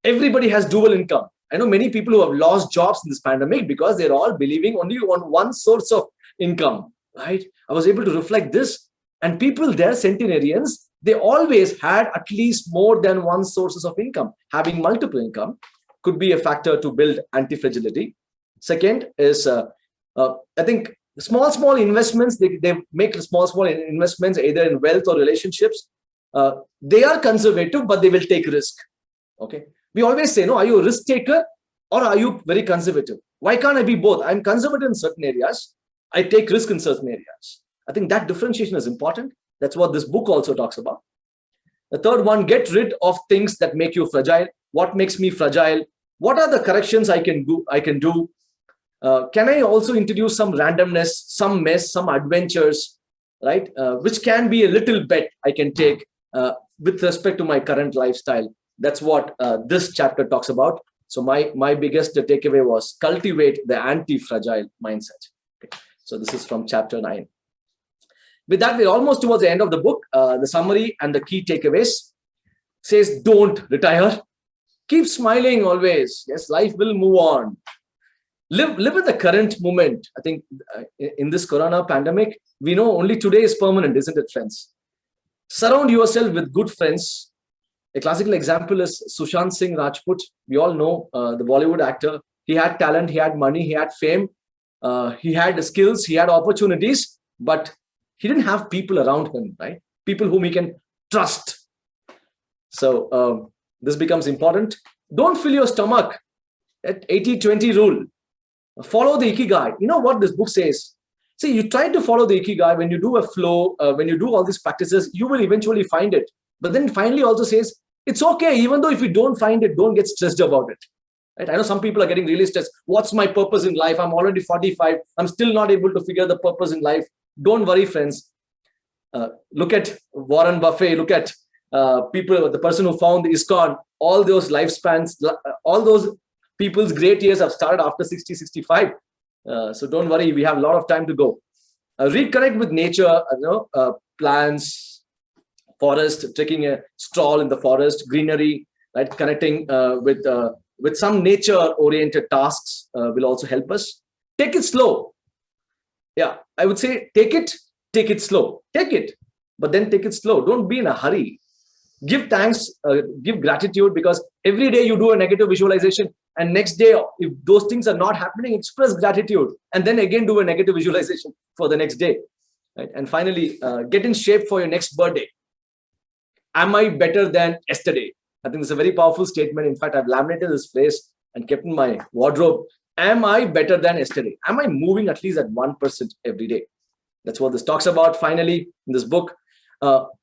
Everybody has dual income. I know many people who have lost jobs in this pandemic because they're all believing only on one source of income, right? I was able to reflect this, and people there, centenarians, they always had at least more than one sources of income. Having multiple income could be a factor to build anti-fragility. Second is, I think small investments, they make small investments either in wealth or relationships. They are conservative, but they will take risk. Okay. We always say, no, are you a risk taker or are you very conservative? Why can't I be both? I'm conservative in certain areas. I take risk in certain areas. I think that differentiation is important. That's what this book also talks about. The third one, get rid of things that make you fragile. What makes me fragile? What are the corrections I can do? Can I also introduce some randomness, some mess, some adventures, right? Which can be a little bet I can take with respect to my current lifestyle. That's what this chapter talks about. So my biggest takeaway was cultivate the anti-fragile mindset. Okay. So this is from chapter 9. With that, we're almost towards the end of the book. The summary and the key takeaways says, don't retire. Keep smiling always. Yes, life will move on. Live in the current moment. I think in this corona pandemic, we know only today is permanent, isn't it, friends? Surround yourself with good friends. A classical example is Sushant Singh Rajput. We all know the Bollywood actor. He had talent, he had money, he had fame, he had skills, he had opportunities, but he didn't have people around him, right? People whom he can trust. So this becomes important. Don't fill your stomach at 80-20 rule. Follow the Ikigai. You know what this book says? See, you try to follow the Ikigai. When you do a flow, when you do all these practices, you will eventually find it. But then finally also says, it's okay. Even though if you don't find it, don't get stressed about it. Right? I know some people are getting really stressed. What's my purpose in life? I'm already 45. I'm still not able to figure the purpose in life. Don't worry, friends. Look at Warren Buffett. Look at people, the person who found the ISKCON. All those lifespans, all those people's great years have started after 60, 65. So don't worry. We have a lot of time to go. Reconnect with nature. Plants, forest, taking a stroll in the forest, greenery, right? Connecting with some nature-oriented tasks will also help us. Take it slow. Yeah, I would say take it slow. Take it, but then take it slow. Don't be in a hurry. Give thanks, give gratitude, because every day you do a negative visualization and next day, if those things are not happening, express gratitude and then again do a negative visualization for the next day. Right? And finally, get in shape for your next birthday. Am I better than yesterday? I think it's a very powerful statement. In fact, I've laminated this phrase and kept in my wardrobe. Am I better than yesterday? Am I moving at least at 1% every day? That's what this talks about. Finally, in this book,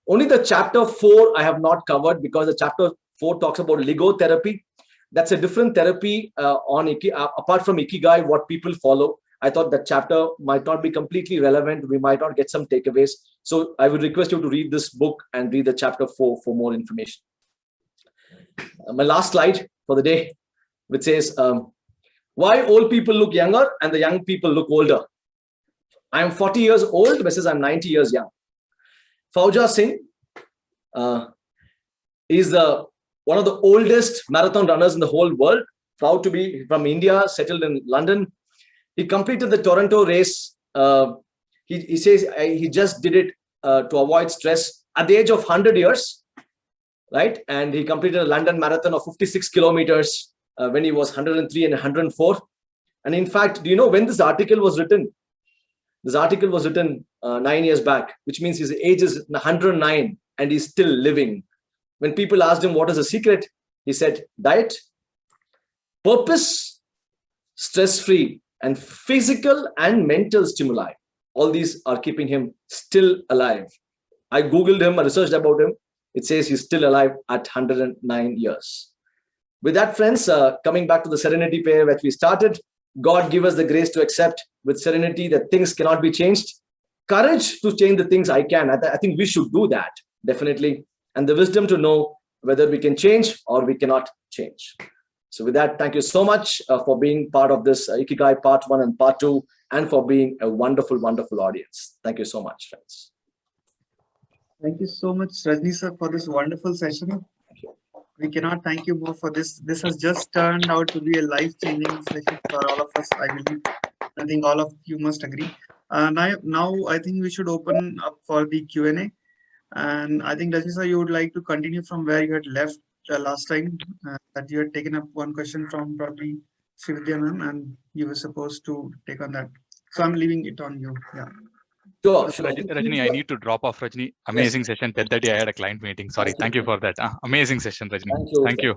only the chapter 4 I have not covered, because the chapter 4 talks about logotherapy. That's a different therapy apart from Ikigai, what people follow. I thought that chapter might not be completely relevant. We might not get some takeaways. So I would request you to read this book and read the chapter 4 for more information. My last slide for the day, which says, why old people look younger and the young people look older. I am 40 years old versus I'm 90 years young. Fauja Singh is one of the oldest marathon runners in the whole world, proud to be from India, settled in London. He completed the Toronto race. He says he just did it to avoid stress at the age of 100 years. right? And he completed a London marathon of 56 kilometers when he was 103 and 104. And in fact, do you know when this article was written? This article was written 9 years back, which means his age is 109 and he's still living. When people asked him what is the secret, he said diet, purpose, stress-free, and physical and mental stimuli. All these are keeping him still alive. I Googled him, I researched about him. It says he's still alive at 109 years. With that, friends, coming back to the serenity prayer that we started, God give us the grace to accept with serenity that things cannot be changed. Courage to change the things I can. I think we should do that, definitely. And the wisdom to know whether we can change or we cannot change. So with that, thank you so much for being part of this Ikigai Part 1 and Part 2, and for being a wonderful, wonderful audience. Thank you so much, friends. Thank you so much, Rajni sir, for this wonderful session. We cannot thank you more for this. This has just turned out to be a life-changing session for all of us, I believe. I think all of you must agree. Now I think we should open up for the Q&A. And I think, Rajni sir, you would like to continue from where you had left last time, that you had taken up one question from probably Srividya ma'am, and you were supposed to take on that. So I'm leaving it on you. Yeah. Sure. Rajni, I need to drop off. Rajni, amazing session. 10:30, I had a client meeting. Sorry. Thank you for that. Amazing session, Rajni. Thank you.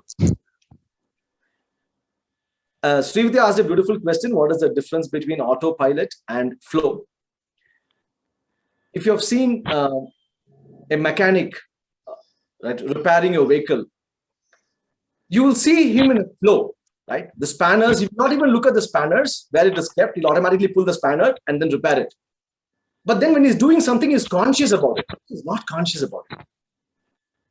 Srividya asked a beautiful question. What is the difference between autopilot and flow? If you have seen a mechanic right, repairing your vehicle, you will see him in a flow, right? The spanners, you not even look at the spanners where it is kept, he'll automatically pull the spanner and then repair it. But then when he's doing something, he's conscious about it. He's not conscious about it.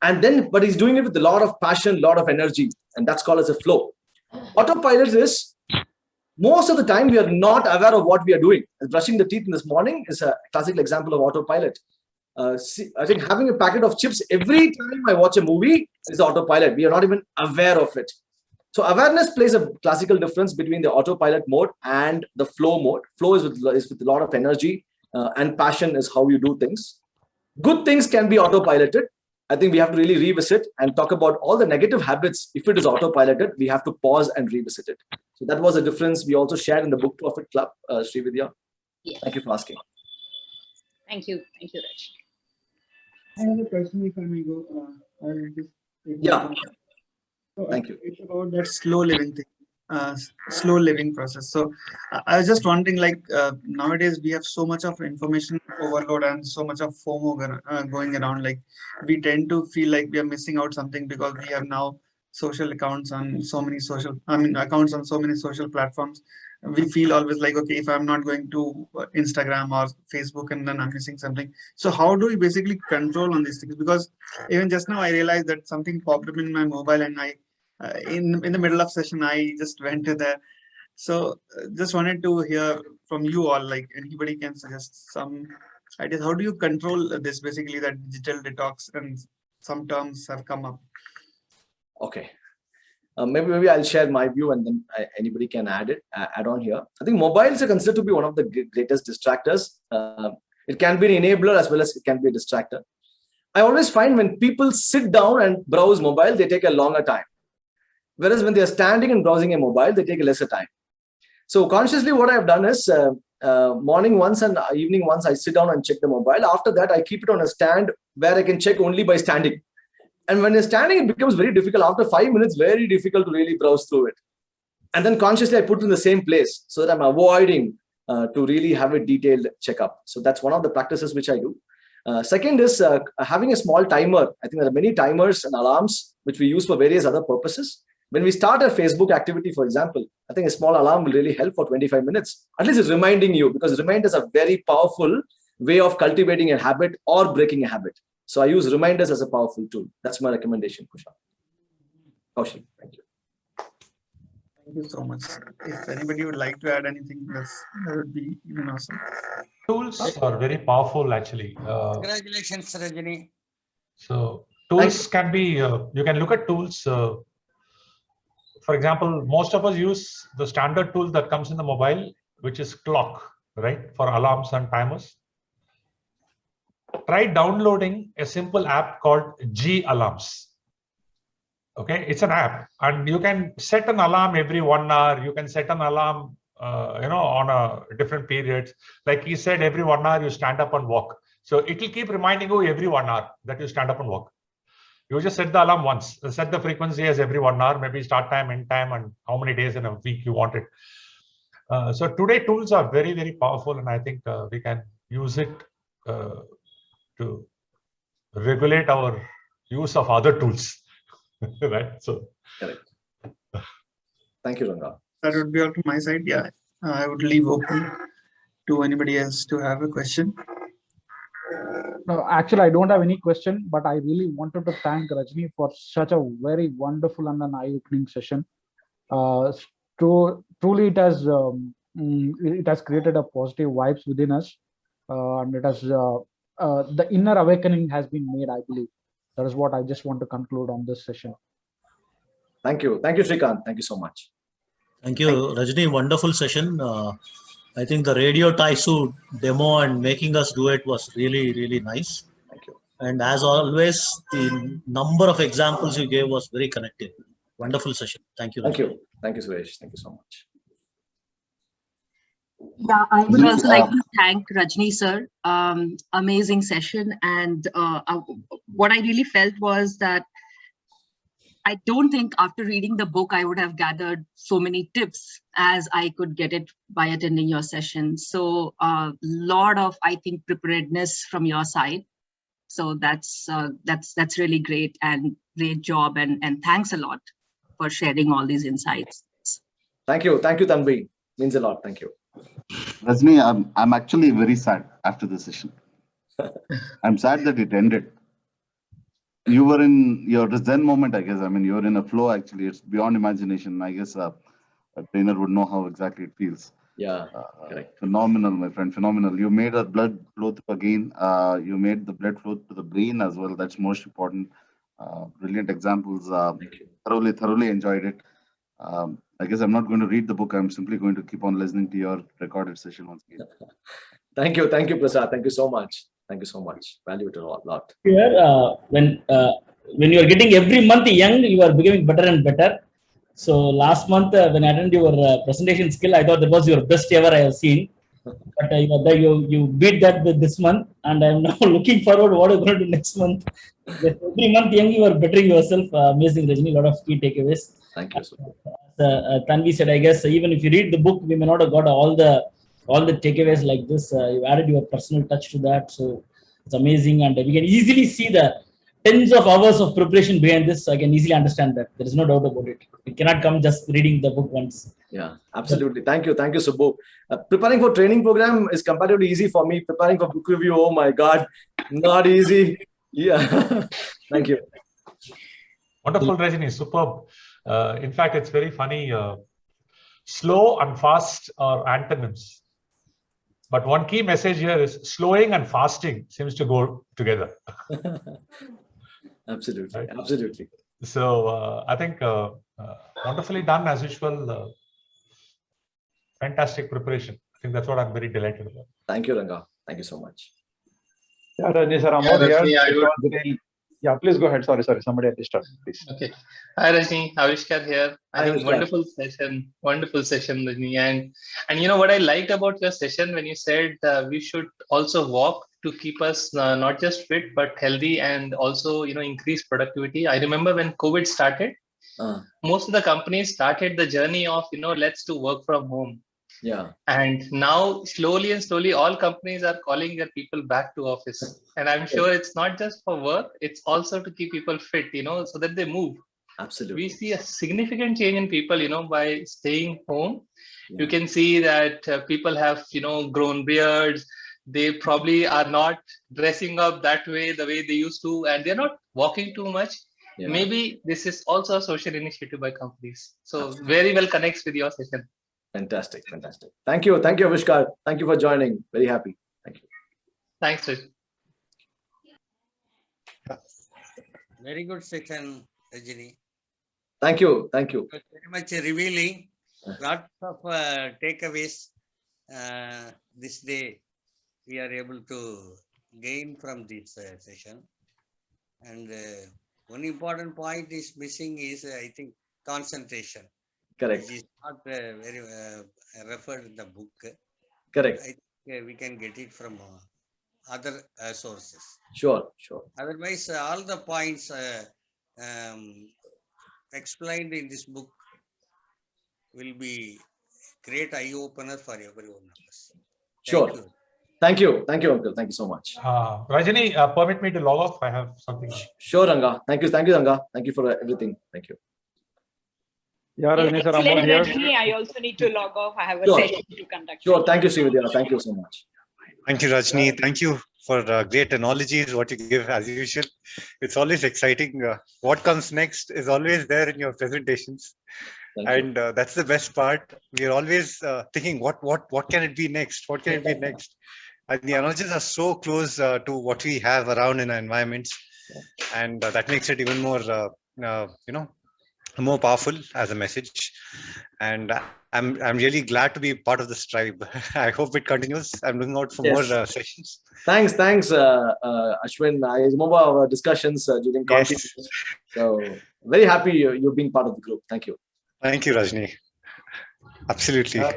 And then, but he's doing it with a lot of passion, a lot of energy, and that's called as a flow. Autopilot is, most of the time, we are not aware of what we are doing. Brushing the teeth in this morning is a classical example of autopilot. I think having a packet of chips every time I watch a movie is autopilot. We are not even aware of it. So awareness plays a classical difference between the autopilot mode and the flow mode. Flow is with a lot of energy, and passion is how you do things. Good things can be autopiloted. I think we have to really revisit and talk about all the negative habits. If it is autopiloted, we have to pause and revisit it. So that was a difference we also shared in the Book Profit Club, Srividya. Yes. Thank you for asking. Thank you. Thank you, Raj. I have a question, if I may go. I'll just Yeah. So Thank you. It's about that slow living thing, slow living process. So I was just wondering, like nowadays we have so much of information overload and so much of FOMO going around. Like we tend to feel like we are missing out something because we have now social accounts on so many accounts on so many social platforms. We feel always like, okay, if I'm not going to Instagram or Facebook, and then I'm missing something. So how do we basically control on these things? Because even just now I realized that something popped up in my mobile, and I in the middle of session I just went to there. So just wanted to hear from you all, like anybody can suggest some ideas. How do you control this, basically, that digital detox, and some terms have come up. Okay. Maybe I'll share my view, and then anybody can add on here. I think mobiles are considered to be one of the greatest distractors. It can be an enabler as well as it can be a distractor. I always find when people sit down and browse mobile, they take a longer time. Whereas when they are standing and browsing a mobile, they take a lesser time. So consciously what I have done is morning once and evening once, I sit down and check the mobile. After that, I keep it on a stand where I can check only by standing. And when you're standing, it becomes very difficult. After 5 minutes, very difficult to really browse through it. And then consciously, I put it in the same place so that I'm avoiding to really have a detailed checkup. So that's one of the practices which I do. Second is having a small timer. I think there are many timers and alarms which we use for various other purposes. When we start a Facebook activity, for example, I think a small alarm will really help for 25 minutes. At least it's reminding you, because reminders are very powerful way of cultivating a habit or breaking a habit. So I use reminders as a powerful tool. That's my recommendation, Kushal. Kaushal, thank you. Thank you so much. If anybody would like to add anything, that would be even awesome. Tools are very powerful, actually. Congratulations, Rajani. So tools can be, you can look at tools. For example, most of us use the standard tool that comes in the mobile, which is clock, right? For alarms and timers. Try downloading a simple app called G Alarms. Okay, it's an app, and you can set an alarm every 1 hour. You can set an alarm, on a different periods. Like he said, every 1 hour you stand up and walk. So it will keep reminding you every 1 hour that you stand up and walk. You just set the alarm once, set the frequency as every 1 hour, maybe start time, end time, and how many days in a week you want it. So today tools are very, very powerful, and I think we can use it to regulate our use of other tools. Right. So Correct. Thank you, Ranga. That would be all from my side. Yeah, I would leave open to anybody else to have a question. No, actually, I don't have any question, but I really wanted to thank Rajni for such a very wonderful and an eye-opening session. Truly, it has created a positive vibes within us, and it has the inner awakening has been made. I believe that is what I just want to conclude on this session. Thank you, Srikanth. Thank you so much. Thank you, Rajni. Wonderful session. I think the radio Taisu demo and making us do it was really, really nice. Thank you. And as always, the number of examples you gave was very connected. Wonderful session. Thank you, Rajni. Thank you. Thank you, Suresh. Thank you so much. Yeah, I would also like to thank Rajni sir. Amazing session. And what I really felt was that I don't think after reading the book, I would have gathered so many tips as I could get it by attending your session. So a lot of, I think, preparedness from your side. So that's really great, and great job. And thanks a lot for sharing all these insights. Thank you, Tanvi. Means a lot. Thank you. Rajni, I'm actually very sad after the session. I'm sad that it ended. You were in your Zen moment, I guess. I mean, you're in a flow, actually. It's beyond imagination. I guess a trainer would know how exactly it feels. Yeah, correct. Phenomenal, my friend, phenomenal. You made our blood flow through again. You made the blood flow to the brain as well. That's most important. Brilliant examples. Thank you. Thoroughly enjoyed it. I guess I'm not going to read the book. I'm simply going to keep on listening to your recorded session once again. Thank you, Prasad. Thank you so much. Thank you so much. Value it a lot. Here, when you are getting every month young, you are becoming better and better. So last month, when I attended your presentation skill, I thought that was your best ever I have seen. But you beat that with this month, and I'm now looking forward to what you're going to do next month. Every month young, you are bettering yourself. Amazing, Rajni. A lot of key takeaways. Thank you. Tanvi said, I guess even if you read the book, we may not have got all the takeaways like this. You added your personal touch to that, so it's amazing, and we can easily see the tens of hours of preparation behind this. I can easily understand that. There is no doubt about it. It cannot come just reading the book once. Yeah, absolutely. Thank you, Subbu. Preparing for training program is comparatively easy for me. Preparing for book review, oh my God, not easy. Yeah, thank you. Wonderful, Rajni, superb. In fact, it's very funny. Slow and fast are antonyms. But one key message here is slowing and fasting seems to go together. Absolutely, right? Absolutely. So I think wonderfully done as usual. Fantastic preparation. I think that's what I'm very delighted about. Thank you, Ranga. Thank you so much. Yeah, Rajni sir, yeah, please go ahead. Sorry, somebody had disturbed, please. Okay. Hi, Rajni. Avishkar here. I think Avishkar. wonderful session, Rajni. And you know what I liked about your session when you said we should also walk to keep us not just fit, but healthy, and also, increase productivity. I remember when COVID started, most of the companies started the journey of, let's do work from home. Yeah. And now slowly, all companies are calling their people back to office. And I'm sure it's not just for work, it's also to keep people fit, so that they move. Absolutely. We see a significant change in people, by staying home. Yeah. You can see that people have, grown beards. They probably are not dressing up the way they used to, and they're not walking too much. Yeah. Maybe this is also a social initiative by companies. So absolutely. Very well connects with your session. Fantastic. Thank you, Avishkar. Thank you for joining. Very happy. Thank you. Thanks, Raj. Very good session, Rajni. Thank you. Very much revealing. Lots of takeaways this day we are able to gain from this session. And one important point is missing is, I think, concentration. Correct. Which is not very referred in the book. Correct. I think we can get it from other sources. Sure, sure. Otherwise, all the points explained in this book will be great eye opener for every one of us. Sure. Thank you, uncle. Thank you so much. Rajni, permit me to log off. I have something. Sure, Ranga. Thank you, Ranga. Thank you for everything. Thank you. Yeah, Rajni sir, Excellent, Amod here. Rajni. I also need to log off. I have a Sure. session to conduct. Sure. Thank you, Srividya. Thank you so much. Thank you, Rajni. Thank you for great analogies, what you give as usual. It's always exciting. What comes next is always there in your presentations. And that's the best part. We are always thinking, what can it be next? What can it be next? And the analogies are so close to what we have around in our environments. And that makes it even more, more powerful as a message. And I'm really glad to be part of this tribe. I hope it continues. I'm looking out for more sessions. Thanks, Ashwin. I remember our discussions during conference. So very happy you're being part of the group. Thank you. Thank you, Rajni. Absolutely. Hi,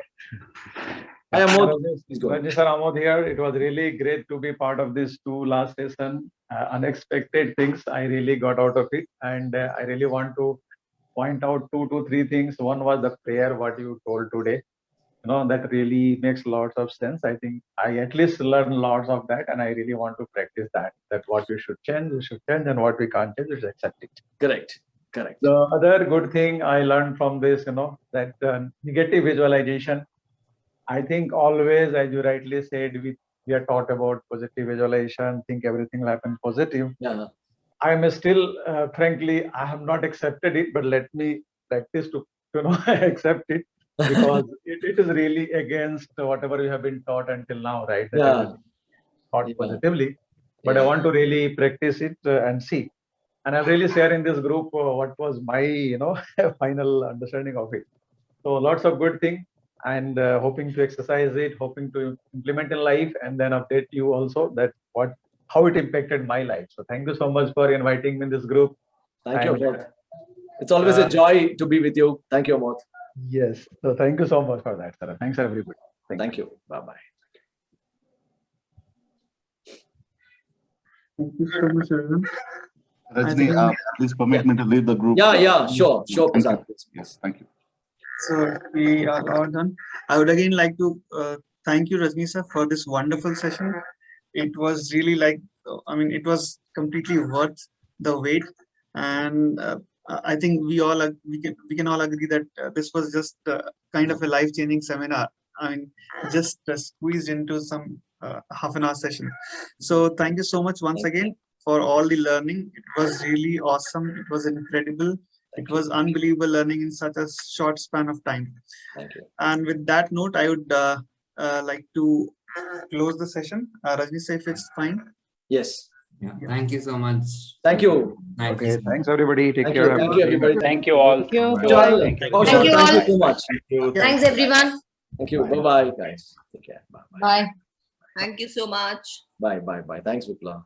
Amod. Rajni sir, Amod here. It was really great to be part of this last session. Unexpected things I really got out of it, and I really want to point out 2 to 3 things. One was the prayer, what you told today. That really makes lots of sense. I think I at least learned lots of that, and I really want to practice that. That what we should change, and what we can't change, we should accept it. Correct. The other good thing I learned from this, that negative visualization. I think always, as you rightly said, we are taught about positive visualization, think everything will happen positive. Yeah. I'm still, frankly, I have not accepted it, but let me practice to, accept it, because it is really against whatever you have been taught until now, right? That thought positively, but I want to really practice it and see. And I'm really sharing this group what was my, final understanding of it. So lots of good things, and hoping to exercise it, hoping to implement in life, and then update you also that how it impacted my life. So thank you so much for inviting me in this group. Thank you, Amod. It's always a joy to be with you. Thank you, Amod. Yes. So thank you so much for that, sir. Thanks, everybody. Thank you. Bye-bye. Thank you so much, everyone. Rajni, please permit me to lead the group. Yeah, sure, Prasad. Yes, thank you. So we are all done. I would again like to thank you, Rajni sir, for this wonderful session. It was really it was completely worth the wait, and I think we can all agree that this was just kind of a life-changing seminar. Just squeezed into some half an hour session. So thank you so much once again for all the learning. It was really awesome. It was incredible. It was unbelievable learning in such a short span of time. Thank you. And with that note, I would like to close the session. Rajni, say if it's fine. Yes. Yeah. Thank you so much. Thank you. Okay. Thanks, everybody. Take care. Thank you, everybody. Thank you all. Thank you so much. Thanks, everyone. Thank you. Bye-bye, guys. Take care. Bye-bye. Bye. Thank you so much. Bye. Thanks, Vipla.